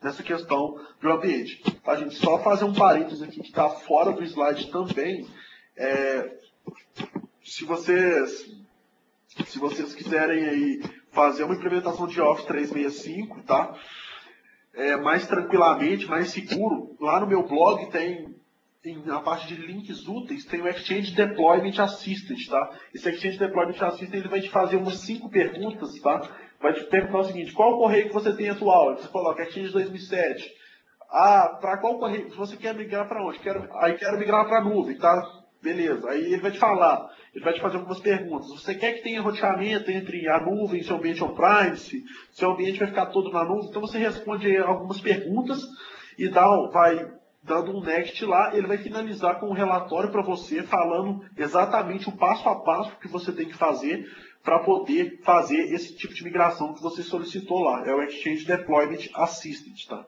Speaker 2: nessa questão do ambiente. A gente só fazer um parênteses aqui que está fora do slide também. Se vocês quiserem aí fazer uma implementação de Office 365, tá? Mais tranquilamente, mais seguro, lá no meu blog tem, na parte de links úteis, tem o Exchange Deployment Assistant, tá? Esse Exchange Deployment Assistant ele vai te fazer umas 5 perguntas, tá? Vai te perguntar o seguinte: qual o correio que você tem atual? Você coloca Exchange 2007. Para qual correio? Você quer migrar para onde? Quero migrar para a nuvem, tá? Beleza. Aí ele vai te falar, ele vai te fazer algumas perguntas. Você quer que tenha roteamento entre a nuvem e seu ambiente on-premise? Seu ambiente vai ficar todo na nuvem? Então você responde algumas perguntas e vai dando um next lá. Ele vai finalizar com um relatório para você, falando exatamente o passo a passo que você tem que fazer para poder fazer esse tipo de migração que você solicitou lá. É o Exchange Deployment Assistant, tá?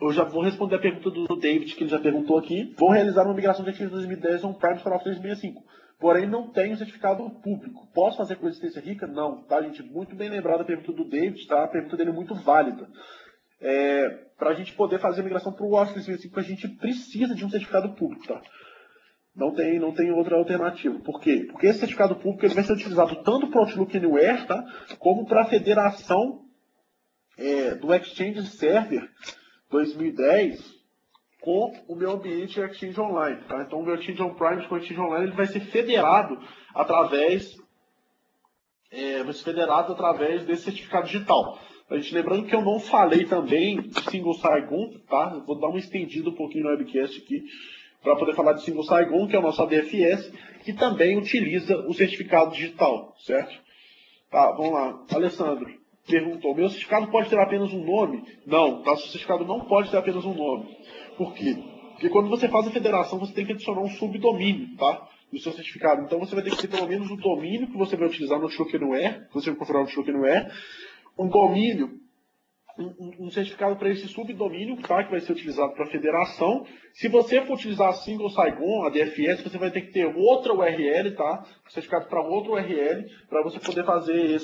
Speaker 2: Eu já vou responder a pergunta do David, que ele já perguntou aqui. Vou realizar uma migração de Exchange 2010 on-premise para Office 365. Porém, não tenho certificado público. Posso fazer com existência rica? Não. Tá, gente? Muito bem lembrada a pergunta do David, tá? A pergunta dele é muito válida. Para a gente poder fazer a migração para o Office 365, a gente precisa de um certificado público, tá? Não tem outra alternativa. Por quê? Porque esse certificado público ele vai ser utilizado tanto para o Outlook Anywhere, tá? Como para a federação do Exchange Server 2010 com o meu ambiente Exchange Online. Tá? Então, o meu Exchange On-Premise com o Exchange Online ele vai ser federado através desse certificado digital. A gente lembrando que eu não falei também de Single Sign-On, tá? Eu vou dar uma estendida um pouquinho no webcast aqui para poder falar de Single Sign-On, que é o nosso ADFS, que também utiliza o certificado digital, certo? Tá, vamos lá. Alessandro perguntou: meu certificado pode ter apenas um nome? Não, tá? Seu certificado não pode ter apenas um nome. Por quê? Porque quando você faz a federação, você tem que adicionar um subdomínio, tá? Do seu certificado. Então você vai ter que ter pelo menos o domínio que você vai utilizar no Outlook Anywhere, que você vai configurar no Outlook Anywhere, um domínio, um certificado para esse subdomínio, tá? Que vai ser utilizado para a federação. Se você for utilizar Single Sign-On, a DFS, você vai ter que ter outra URL, tá? Certificado para outra URL, para você poder fazer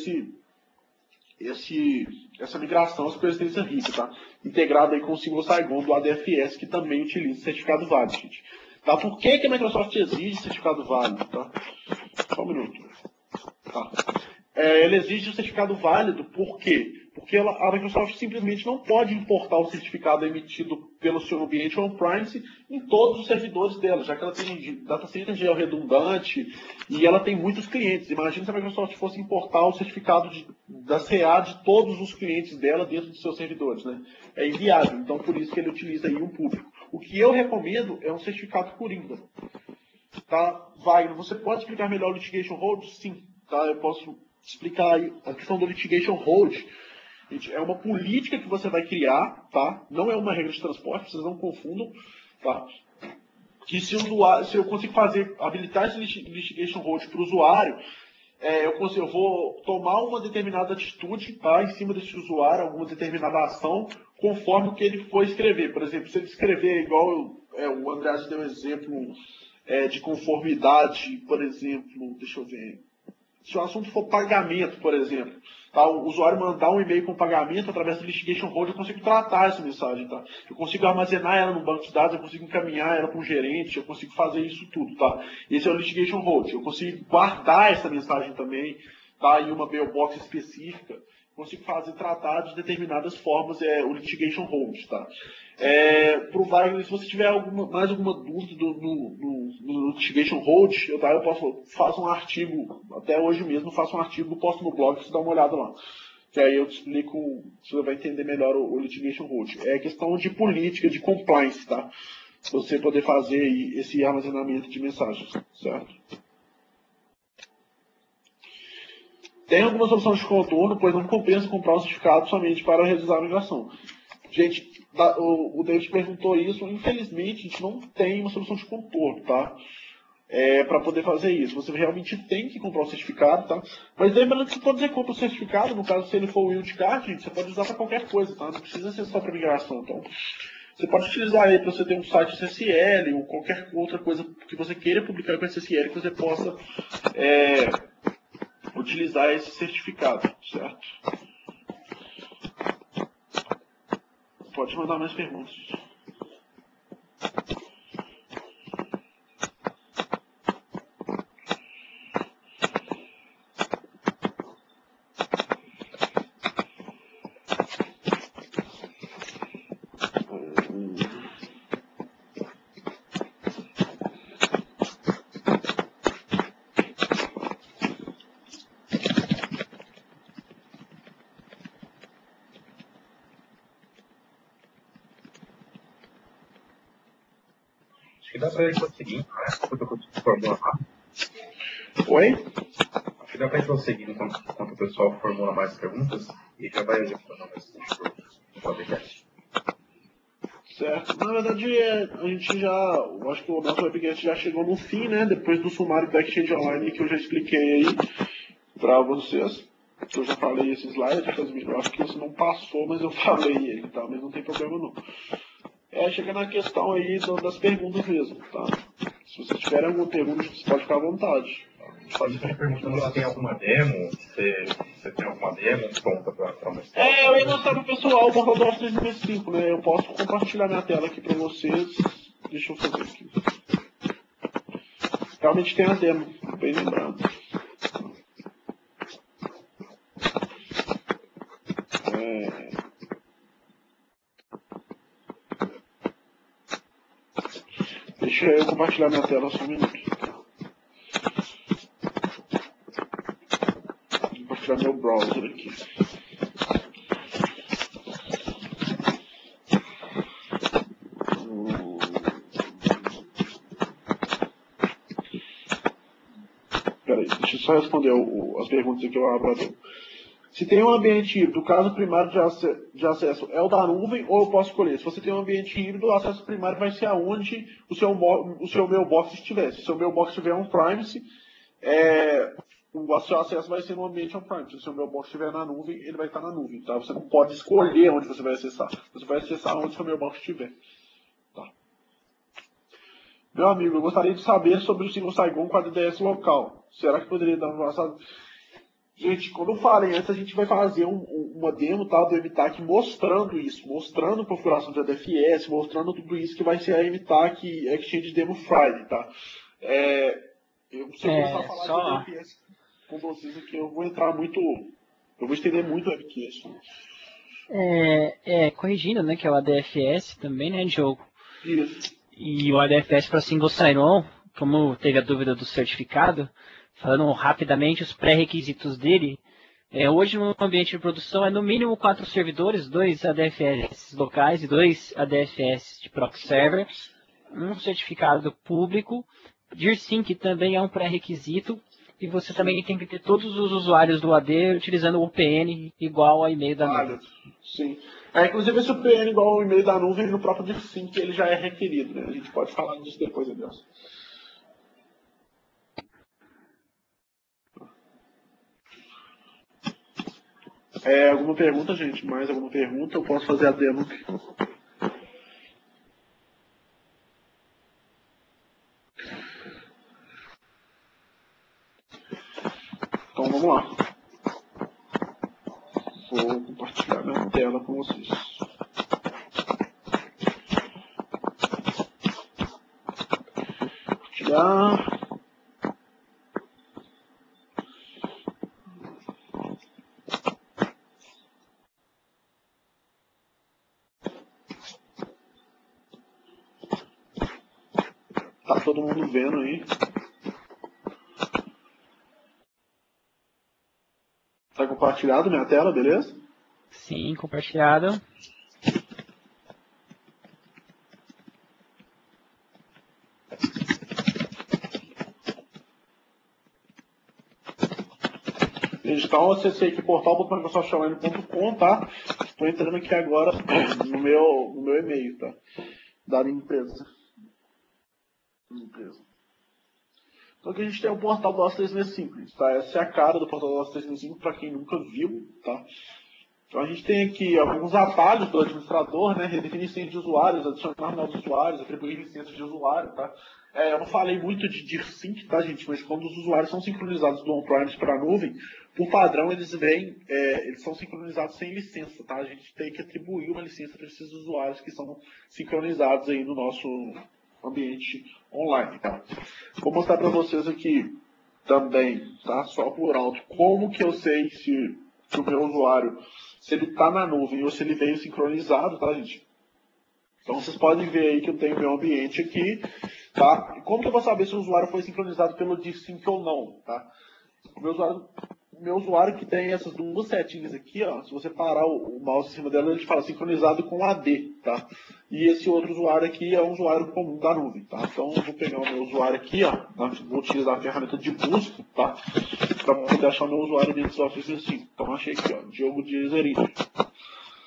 Speaker 2: essa migração, essa coexistência rica, tá? Integrado aí com o Single Sign-On do ADFS, que também utiliza certificado válido, gente. Tá? Por que a Microsoft exige certificado válido, tá? Só um minuto. Tá. Ele exige o certificado válido, por quê? Porque a Microsoft simplesmente não pode importar o certificado emitido pelo seu ambiente on-premise em todos os servidores dela, já que ela tem data center redundante e ela tem muitos clientes. Imagina se a Microsoft fosse importar o certificado da CA de todos os clientes dela dentro dos seus servidores, né? É inviável, então por isso que ele utiliza aí um público. O que eu recomendo é um certificado Coringa. Tá? Wagner, você pode explicar melhor o Litigation Hold? Sim, tá? Eu posso explicar aí a questão do Litigation Hold. Gente, é uma política que você vai criar, tá? Não é uma regra de transporte, vocês não confundam, tá? Que se eu consigo habilitar esse litigation hold para o usuário, eu vou tomar uma determinada atitude, tá, em cima desse usuário, alguma determinada ação, conforme o que ele for escrever. Por exemplo, se ele escrever igual o André deu um exemplo de conformidade, por exemplo, deixa eu ver. Se o assunto for pagamento, por exemplo, tá, o usuário mandar um e-mail com pagamento através do litigation hold, eu consigo tratar essa mensagem, tá? Eu consigo armazenar ela no banco de dados, eu consigo encaminhar ela para um gerente, eu consigo fazer isso tudo, tá? Esse é o litigation hold. Eu consigo guardar essa mensagem também, tá, em uma mailbox específica. Consigo tratar de determinadas formas o litigation hold, tá? Pro Wagner, se você tiver mais alguma dúvida no litigation hold, eu faço um artigo, até hoje mesmo, faço um artigo, posto no blog, você dá uma olhada lá. Que aí eu te explico, você vai entender melhor o litigation hold. É questão de política, de compliance, tá? Você poder fazer esse armazenamento de mensagens, certo? Tem alguma solução de contorno, pois não compensa comprar um certificado somente para realizar a migração. Gente, o David perguntou isso. Infelizmente, a gente não tem uma solução de contorno, tá? Para poder fazer isso. Você realmente tem que comprar o certificado, tá? Mas lembrando que quando você compra o certificado, no caso, se ele for o wildcard, gente, você pode usar para qualquer coisa, tá? Não precisa ser só para migração. Então, você pode utilizar ele para você ter um site SSL ou qualquer outra coisa que você queira publicar com SSL que você possa utilizar esse certificado, certo? Pode mandar mais perguntas.
Speaker 3: Acho que dá para ir prosseguindo, né? Porque eu consigo formular rápido.
Speaker 2: Oi?
Speaker 3: Acho que dá para ir prosseguindo enquanto o pessoal formula mais perguntas e já vai adicionando esse podcast.
Speaker 2: Certo. Na verdade, a gente eu acho que o nosso webcast já chegou no fim, né? Depois do sumário do Exchange Online que eu já expliquei aí para vocês. Eu já falei esse slide, eu acho que você não passou, mas eu falei ele, tá? Mas não tem problema não. Chega na questão aí das perguntas mesmo, tá? Se vocês tiverem alguma pergunta, você pode ficar à vontade.
Speaker 3: Pode estar perguntando se tem alguma demo, se tem alguma demo pronta para mostrar.
Speaker 2: Eu ia mostrar pro pessoal o Portal do Office 365, né? Eu posso compartilhar minha tela aqui para vocês. Deixa eu fazer aqui. Realmente tem a demo, bem lembrado. Deixa eu compartilhar minha tela só um minuto. Vou compartilhar meu browser aqui. Peraí, deixa eu só responder as perguntas que eu abro. Se tem um ambiente híbrido, o caso primário de acesso é o da nuvem ou eu posso escolher? Se você tem um ambiente híbrido, o acesso primário vai ser aonde o seu mailbox estiver. Se o seu mailbox estiver on-premise, o seu acesso vai ser no ambiente on-premise. Se o seu mailbox estiver na nuvem, ele vai estar na nuvem. Tá? Você não pode escolher onde você vai acessar. Você vai acessar onde o seu mailbox estiver. Tá? Meu amigo, eu gostaria de saber sobre o Single Saigon com a DDS local. Será que poderia dar uma passada? Gente, como eu falei antes, a gente vai fazer uma demo, tá, do MTAC mostrando isso, mostrando a configuração de ADFS, mostrando tudo isso que vai ser a MTAC Exchange Demo Friday, tá? Se eu começar a falar de ADFS com vocês aqui, eu vou estender muito o webcast.
Speaker 1: Corrigindo, né, que é o ADFS também, né, Diogo?
Speaker 2: Isso.
Speaker 1: E o ADFS para Single Sign-On, como teve a dúvida do certificado, falando rapidamente os pré-requisitos dele, hoje no ambiente de produção é no mínimo 4 servidores, 2 ADFS locais e 2 ADFS de proxy server, um certificado público, DIRSync também é um pré-requisito, e você também tem que ter todos os usuários do AD utilizando o PN igual ao e-mail da nuvem.
Speaker 2: Sim. Inclusive, esse PN igual ao e-mail da nuvem no próprio DIFSync, ele já é requerido, né? A gente pode falar disso depois, Adelson. Alguma pergunta, gente? Mais alguma pergunta? Eu posso fazer a demo. Então vamos lá. Vou compartilhar minha tela com vocês. Compartilhar. Tá todo mundo vendo aí? Tá compartilhado minha tela, beleza?
Speaker 1: Sim, compartilhado.
Speaker 2: Então, acessei aqui portal.microsoftonline.com, tá? Estou entrando aqui agora no meu e-mail, tá? Da minha empresa. Então aqui a gente tem o portal do Office 365, tá? Essa é a cara do portal do Office 365 para quem nunca viu, tá? Então a gente tem aqui alguns atalhos do administrador, né? Redefinir licença de usuários, adicionar novos usuários, atribuir licenças de usuário, tá? Eu não falei muito de DIRSync, tá, gente? Mas quando os usuários são sincronizados do on-premise para a nuvem, por padrão eles são sincronizados sem licença, tá? A gente tem que atribuir uma licença para esses usuários que são sincronizados aí no nosso ambiente online, tá? Vou mostrar para vocês aqui também, tá? Só por alto, como que eu sei se o meu usuário, se ele está na nuvem ou se ele veio sincronizado, tá, gente? Então vocês podem ver aí que eu tenho meu ambiente aqui, tá? E como que eu vou saber se o usuário foi sincronizado pelo DIFSync ou não, tá? O meu usuário que tem essas duas setinhas aqui, ó, se você parar o mouse em cima dela, ele fala sincronizado com AD, tá? E esse outro usuário aqui é um usuário comum da nuvem, tá? Então eu vou pegar o meu usuário aqui, ó, vou utilizar a ferramenta de busca, tá? Para poder achar o meu usuário dentro do Office 365. Então achei aqui, ó, Diogo Diezerini.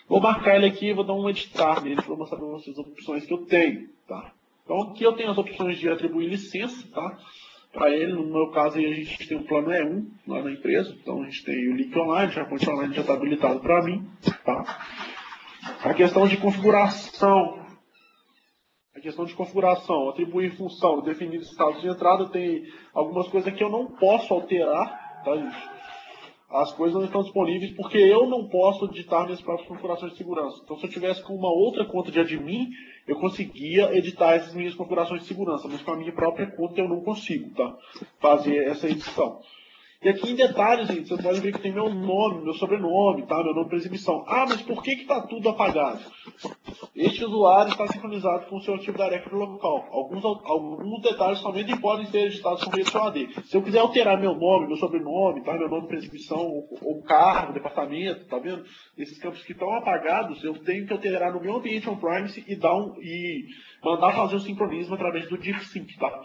Speaker 2: Vou marcar ele aqui e vou dar um editar nele para mostrar para vocês as opções que eu tenho, tá? Então aqui eu tenho as opções de atribuir licença, tá? Para ele, no meu caso, aí a gente tem o plano E1 lá na empresa, então a gente tem o link online, a fonte online já está habilitado para mim, tá? A questão de configuração, atribuir função, definir estados de entrada, tem algumas coisas que eu não posso alterar, tá, gente? As coisas não estão disponíveis porque eu não posso editar minhas próprias configurações de segurança. Então, se eu tivesse com uma outra conta de admin, eu conseguia editar essas minhas configurações de segurança, mas com a minha própria conta eu não consigo, tá? Fazer essa edição. E aqui em detalhes, gente, vocês podem ver que tem meu nome, meu sobrenome, tá? Meu nome para exibição. Ah, mas por que está tudo apagado? Este usuário está sincronizado com o seu Active Directory local. Alguns detalhes somente podem ser editados com o seu AD. Se eu quiser alterar meu nome, meu sobrenome, tá? Meu nome para exibição, ou cargo, departamento, tá vendo? Esses campos que estão apagados, eu tenho que alterar no meu ambiente on-premise e mandar fazer o sincronismo através do DIFSync, tá?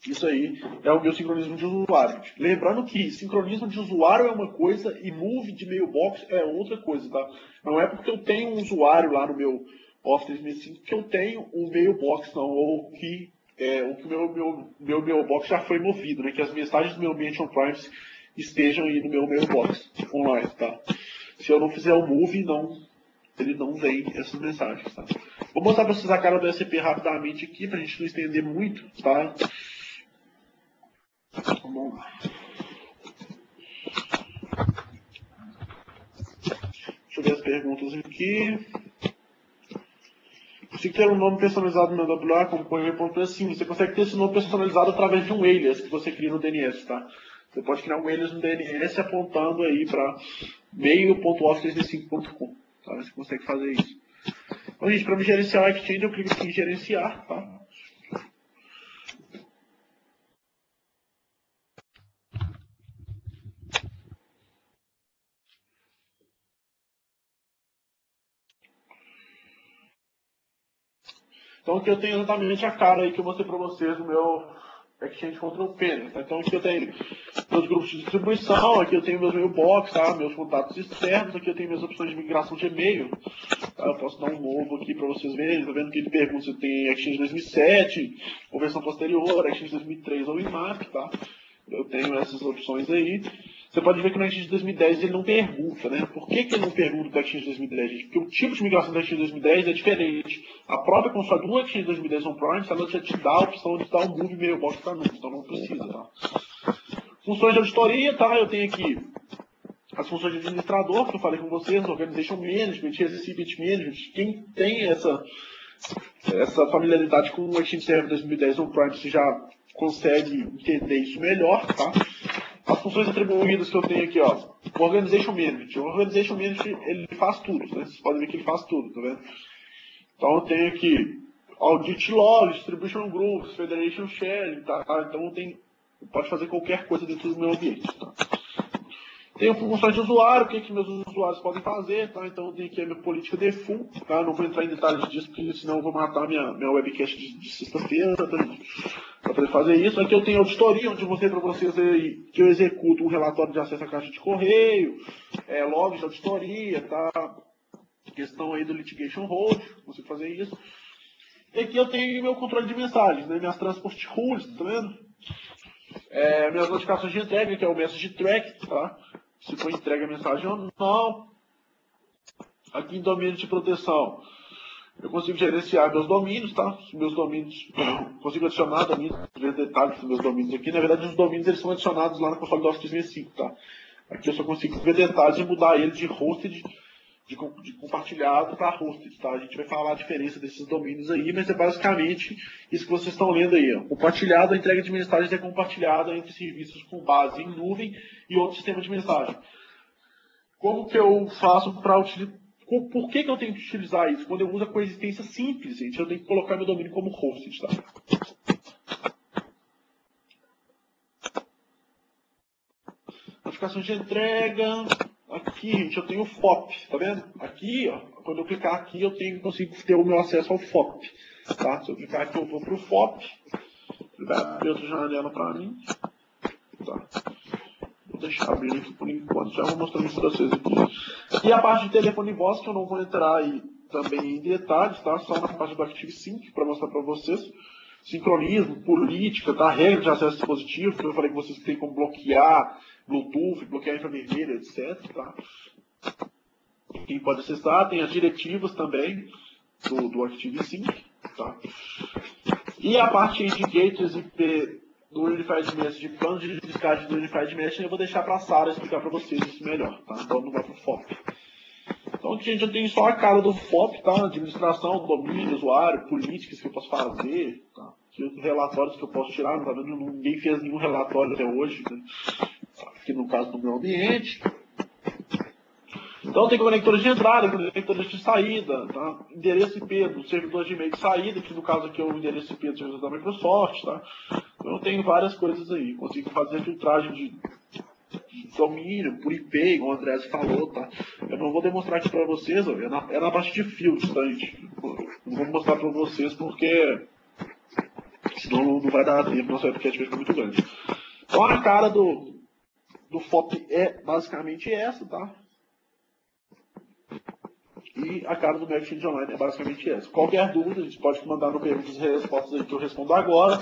Speaker 2: Isso aí é o meu sincronismo de usuário. Lembrando que sincronismo de usuário é uma coisa e move de mailbox é outra coisa, tá? Não é porque eu tenho um usuário lá no meu Office 365 que eu tenho um mailbox, não, ou que o meu mailbox já foi movido, né? Que as mensagens do meu ambiente on-premise estejam aí no meu mailbox online, tá? Se eu não fizer o move, ele não vem essas mensagens, tá? Vou mostrar para vocês a cara do SCP rapidamente aqui, para a gente não estender muito, tá? Vamos lá. Deixa eu ver as perguntas aqui. Consigo ter um nome personalizado no meu WA, como correio.es? Sim, você consegue ter esse nome personalizado através de um alias que você cria no DNS, tá? Você pode criar um alias no DNS apontando aí para mail.office365.com, tá? Você consegue fazer isso. Então, gente, para me gerenciar o Exchange, eu clico aqui em gerenciar, tá? Então aqui eu tenho exatamente a cara aí que eu mostrei para vocês no meu Exchange Control Panel. Tá? Então aqui eu tenho meus grupos de distribuição, aqui eu tenho meus mailbox, tá? Meus contatos externos, aqui eu tenho minhas opções de migração de e-mail. Tá? Eu posso dar um novo aqui para vocês verem. Tá vendo que ele pergunta se tem Exchange 2007, ou versão posterior, Exchange 2003 ou IMAP, tá? Eu tenho essas opções aí. Você pode ver que no Exchange 2010 ele não pergunta, né? Por que ele não pergunta do Exchange 2010, gente? Porque o tipo de migração do Exchange 2010 é diferente. A própria console do Exchange 2010 on-premise, ela já te dá a opção de dar um move mailbox para nuvem, então não precisa, tá? Funções de auditoria, tá? Eu tenho aqui as funções de administrador, que eu falei com vocês, Organization Management, Recipient Management. Quem tem essa familiaridade com o Exchange Server 2010 on-premise já consegue entender isso melhor, tá? As funções atribuídas que eu tenho aqui, ó, o Organization Management. O Organization Management, ele faz tudo, né? Vocês podem ver que ele faz tudo, tá vendo? Então eu tenho aqui Audit Log, Distribution Groups, Federation Sharing, tá? Então pode fazer qualquer coisa dentro do meu ambiente, tá? Tenho funções de usuário, o que meus usuários podem fazer, tá? Então tem aqui a minha política default, tá? Não vou entrar em detalhes disso, porque senão eu vou matar minha webcast de sexta-feira, tá? Para poder fazer isso. Aqui eu tenho auditoria, onde eu mostrei para vocês aí que eu executo um relatório de acesso à caixa de correio, logs de auditoria, tá? Questão aí do litigation hold, consigo fazer isso. E aqui eu tenho meu controle de mensagens, né? Minhas transport rules, tá vendo? Minhas notificações de entrega, que é o message track, tá? Se for entrega a mensagem ou não. Aqui em domínio de proteção, eu consigo gerenciar meus domínios, tá? Meus domínios, consigo adicionar domínios, ver detalhes dos meus domínios aqui. Na verdade, os domínios eles são adicionados lá na console do Office 365, tá? Aqui eu só consigo ver detalhes e mudar ele de hosted, de compartilhado para hosted, tá? A gente vai falar a diferença desses domínios aí, mas é basicamente isso que vocês estão lendo aí, ó. Compartilhado, a entrega de mensagens é compartilhada entre serviços com base em nuvem e outro sistema de mensagem. Como que eu faço para utilizar? Por que eu tenho que utilizar isso? Quando eu uso a coexistência simples, gente, eu tenho que colocar meu domínio como hosted, tá? Notificação de entrega. Aqui, gente, eu tenho o FOP, tá vendo? Aqui, ó, quando eu clicar aqui, consigo ter o meu acesso ao FOP, tá? Se eu clicar aqui, eu vou pro FOP. Ele vai abrir outra janela para mim. Tá. Vou deixar abrir aqui por enquanto, já vou mostrando isso para vocês aqui. E a parte de telefone e voz, que eu não vou entrar aí também em detalhes, tá? Só na parte do ActiveSync, para mostrar para vocês. Sincronismo, política, tá? Regra de acesso ao dispositivo, que eu falei que vocês têm como bloquear Bluetooth, bloquear infravermelho, etc, tá? Quem pode acessar, tem as diretivas também do ActiveSync, tá? E a parte de gateways IP do Unified Mesh, de planos de descarte do Unified Mesh, eu vou deixar para a Sara explicar para vocês isso melhor, tá? Então não vai para o FOP. Então aqui, gente, eu tenho só a cara do FOP, tá? Administração, domínio, usuário, políticas que eu posso fazer, tá? Aqui os relatórios que eu posso tirar, tá vendo? Ninguém fez nenhum relatório até hoje, né? Aqui no caso do meu ambiente. Então tem conectores de entrada, conectores de saída, tá? Endereço IP do servidor de e-mail de saída, que no caso aqui é o endereço IP do servidor da Microsoft, tá? Então eu tenho várias coisas aí. Consigo fazer filtragem de domínio por IP, igual o André falou, tá? Eu não vou demonstrar aqui para vocês, ó, é na parte de filtros, tá, gente? Não vou mostrar para vocês porque senão não vai dar tempo, nossa webcast vai ficar muito grande. Então a cara do FOP é basicamente essa, tá? E a cara do meu Exchange Online é basicamente essa. Qualquer dúvida, a gente pode mandar no perguntas e respostas aí que eu respondo agora,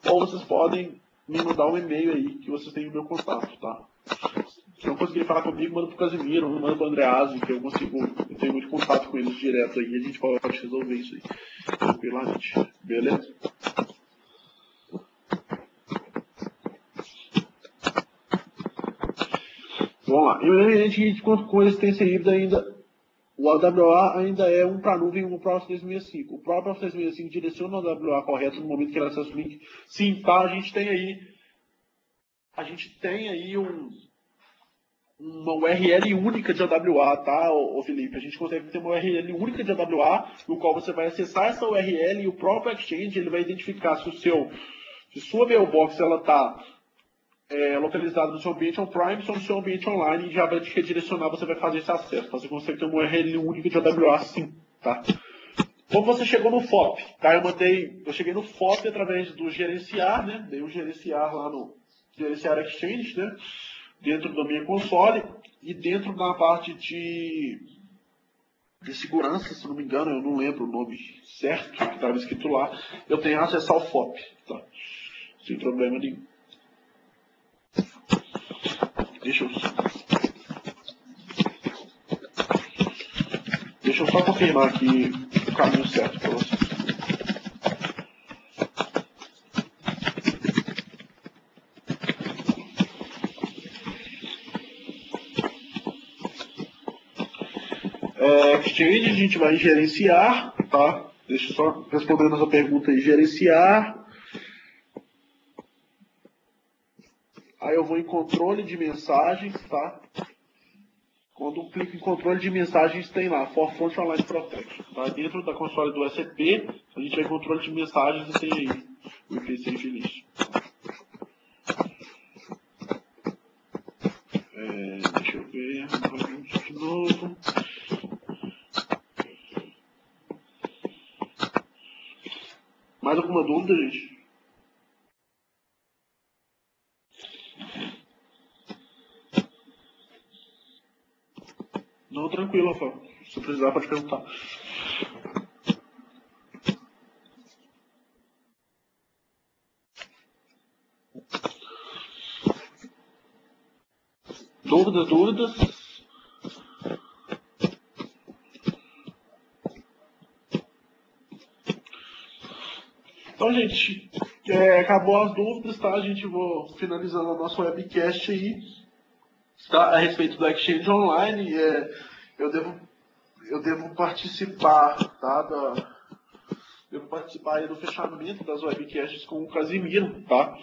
Speaker 2: ou vocês podem me mandar um e-mail aí que vocês têm o meu contato, tá? Se não conseguirem falar comigo, manda pro Casimiro, manda pro Andreazzi, que eu tenho muito contato com eles direto aí, e a gente pode resolver isso aí tranquilamente. Beleza? Vamos lá. E o ambiente com existência híbrida ainda, o AWA ainda é um para nuvem e um para o Office 365. O próprio Office 365 direciona o AWA correto no momento que ele acessa o link. Sim, tá? A gente tem aí uma URL única de AWA, tá, ô Felipe? A gente consegue ter uma URL única de AWA, no qual você vai acessar essa URL e o próprio Exchange ele vai identificar se sua mailbox ela está localizada no seu ambiente on-premise ou no seu ambiente online e já vai te redirecionar, você vai fazer esse acesso. Tá? Você consegue ter uma URL única de AWA sim, tá? Como você chegou no FOP? Tá? Eu cheguei no FOP através do gerenciar, né? Dei o gerenciar lá no gerenciar Exchange, né? Dentro da minha console e dentro da parte de segurança, se não me engano, eu não lembro o nome certo que estava escrito lá, eu tenho acesso ao FOP, tá? Sem problema nenhum. Deixa eu só confirmar aqui o caminho certo para você. Exchange a gente vai gerenciar, tá? Deixa eu só responder essa pergunta aí, gerenciar. Aí eu vou em controle de mensagens, tá? Quando eu clico em controle de mensagens, tem lá, Forefront Online Protect. Tá? Dentro da console do SCP, a gente vai em controle de mensagens e tem aí o IP Safe List. Deixa eu ver, de novo. Mais alguma dúvida, gente? Não, tranquilo, Rafael. Se precisar, pode perguntar. Dúvidas? Então, gente, acabou as dúvidas, tá? A gente vou finalizando o nosso webcast aí, tá? A respeito do Exchange Online. Eu devo participar, tá? Devo participar aí do fechamento das webcasts com o Casimiro, tá?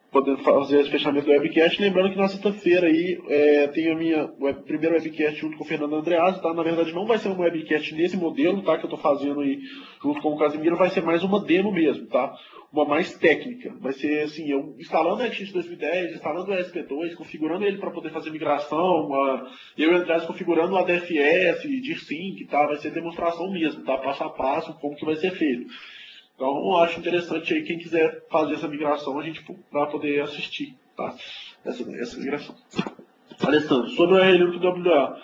Speaker 2: Podendo fazer esse fechamento do webcast. Lembrando que na sexta-feira aí tem a minha primeira webcast junto com o Fernando Andreazzi, tá? Na verdade não vai ser uma webcast nesse modelo, tá? Que eu tô fazendo aí junto com o Casimiro, vai ser mais uma demo mesmo, tá? Uma mais técnica. Vai ser assim, eu instalando o Exchange 2010, instalando o ESP2, configurando ele para poder fazer migração, eu e o Andreazzi configurando o ADFS, DIRSync, tá? Vai ser demonstração mesmo, tá? Passo a passo, como que vai ser feito. Então, eu acho interessante aí, quem quiser fazer essa migração, a gente vai poder assistir, tá? Essa migração. Alessandro, sobre o RLWA,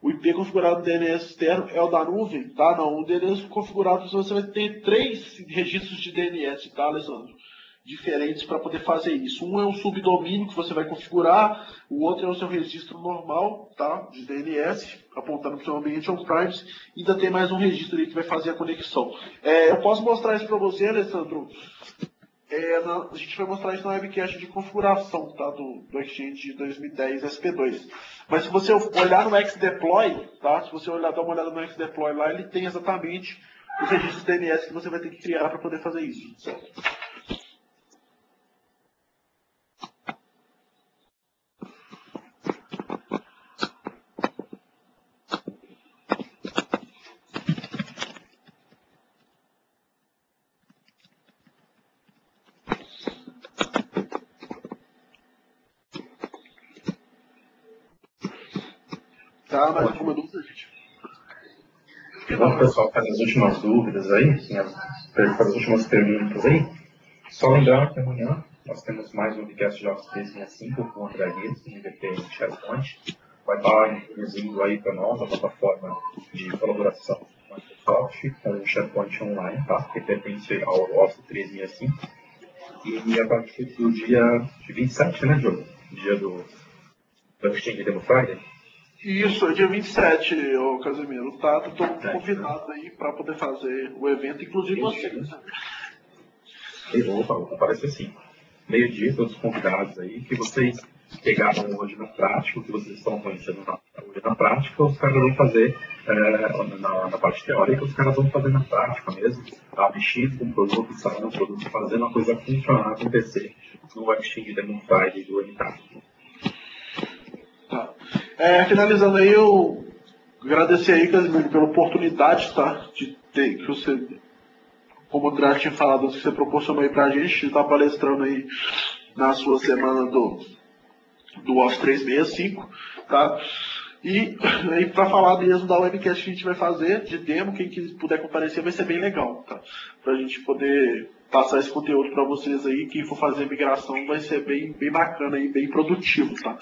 Speaker 2: o IP configurado do DNS externo é o da nuvem, tá? Não, o DNS configurado, você vai ter 3 registros de DNS, tá, Alessandro? Diferentes para poder fazer isso. Um é um subdomínio que você vai configurar, o outro é o seu registro normal, tá? De DNS, apontando para o seu ambiente on-premise, e ainda tem mais um registro aí que vai fazer a conexão. Eu posso mostrar isso para você, Alessandro? A gente vai mostrar isso na webcast de configuração, tá? Do Exchange 2010 SP2. Mas se você olhar no Xdeploy, tá? Se você dar uma olhada no Xdeploy lá, ele tem exatamente os registros DNS que você vai ter que criar para poder fazer isso, certo? Tá, mais alguma dúvida, gente?
Speaker 3: Enquanto o pessoal faz as últimas dúvidas aí, faz as últimas perguntas aí, só lembrar que amanhã nós temos mais um webcast de Office 365 com o André Guedes, MVP em SharePoint. Vai estar introduzindo aí para nós a plataforma de colaboração com a Microsoft, com o SharePoint Online, tá? Que pertence ao Office 365. E a partir do dia de 27, né, Diogo? Dia do Exchange Demo Friday.
Speaker 2: Isso, é dia 27, ô Casimiro. Tá, tô convidado aí para poder fazer o evento, inclusive você.
Speaker 3: Vou aparecer sim. Meio-dia, todos convidados aí, que vocês pegaram hoje na prática, o que vocês estão conhecendo hoje na prática, os caras vão fazer na parte teórica, os caras vão fazer na prática mesmo, tá? Mexendo com o produto, instalando o produto, fazendo a coisa funcionar, acontecer no Exchange Demo Friday do Unitar.
Speaker 2: Tá. Finalizando aí, eu agradecer aí, Casimiro, pela oportunidade, tá? De ter, que você, como o André tinha falado, que você proporcionou aí pra gente, de estar palestrando aí na sua semana do Office 365, tá? E para falar mesmo da webcast que a gente vai fazer, de demo, quem puder comparecer vai ser bem legal, tá? Para a gente poder passar esse conteúdo para vocês aí, quem for fazer a migração vai ser bem bacana e bem produtivo, tá?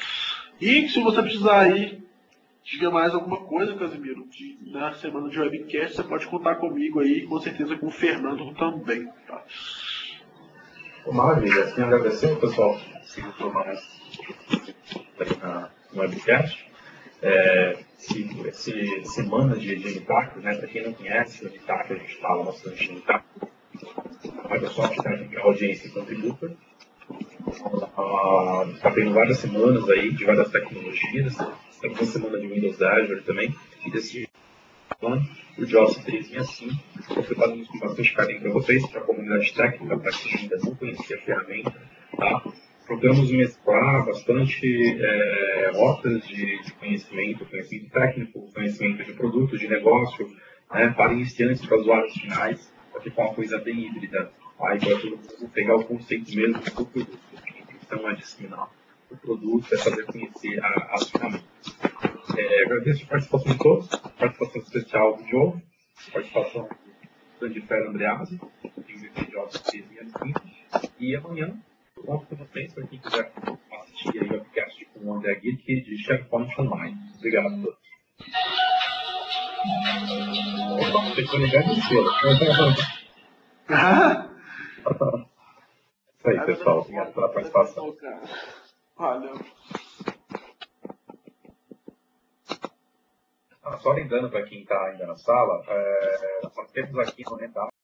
Speaker 2: E se você precisar aí, diga mais alguma coisa, Casimiro, na semana de webcast, você pode contar comigo aí, com certeza com o Fernando também, tá?
Speaker 3: Maravilha, assim, agradecer o pessoal que seguiu por mais no webcast. Semana de Unitac, né? Para quem não conhece, o Unitac, a gente fala bastante de Unitac. Microsoft Technical Audience Contributor. Está tendo várias semanas aí de várias tecnologias. Temos uma semana de Windows Azure também. E desse o JOS 365. Estou preparando isso com bastante carinho para vocês, para a comunidade técnica, para quem ainda não conhecia a ferramenta. Tá? Procuramos mesclar bastante rotas de conhecimento técnico, conhecimento de produto, de negócio, né, para iniciantes, para usuários finais, para ficar uma coisa bem híbrida. Aí para todo mundo pegar o conceito mesmo do produto. A intenção é disseminar o produto, é fazer conhecer as ferramentas. Agradeço a participação de todos, participação especial do Diogo, participação do Andifero Andreazzi, do JOS 365, e amanhã conto com vocês, para quem quiser assistir aí o podcast com o André Guick de SharePoint Online. Obrigado a todos. Opa, fechou ligado no selo. Isso aí, pessoal. Obrigado pela participação.
Speaker 2: Valeu.
Speaker 3: Só lembrando para quem está ainda na sala, nós temos aqui no Rental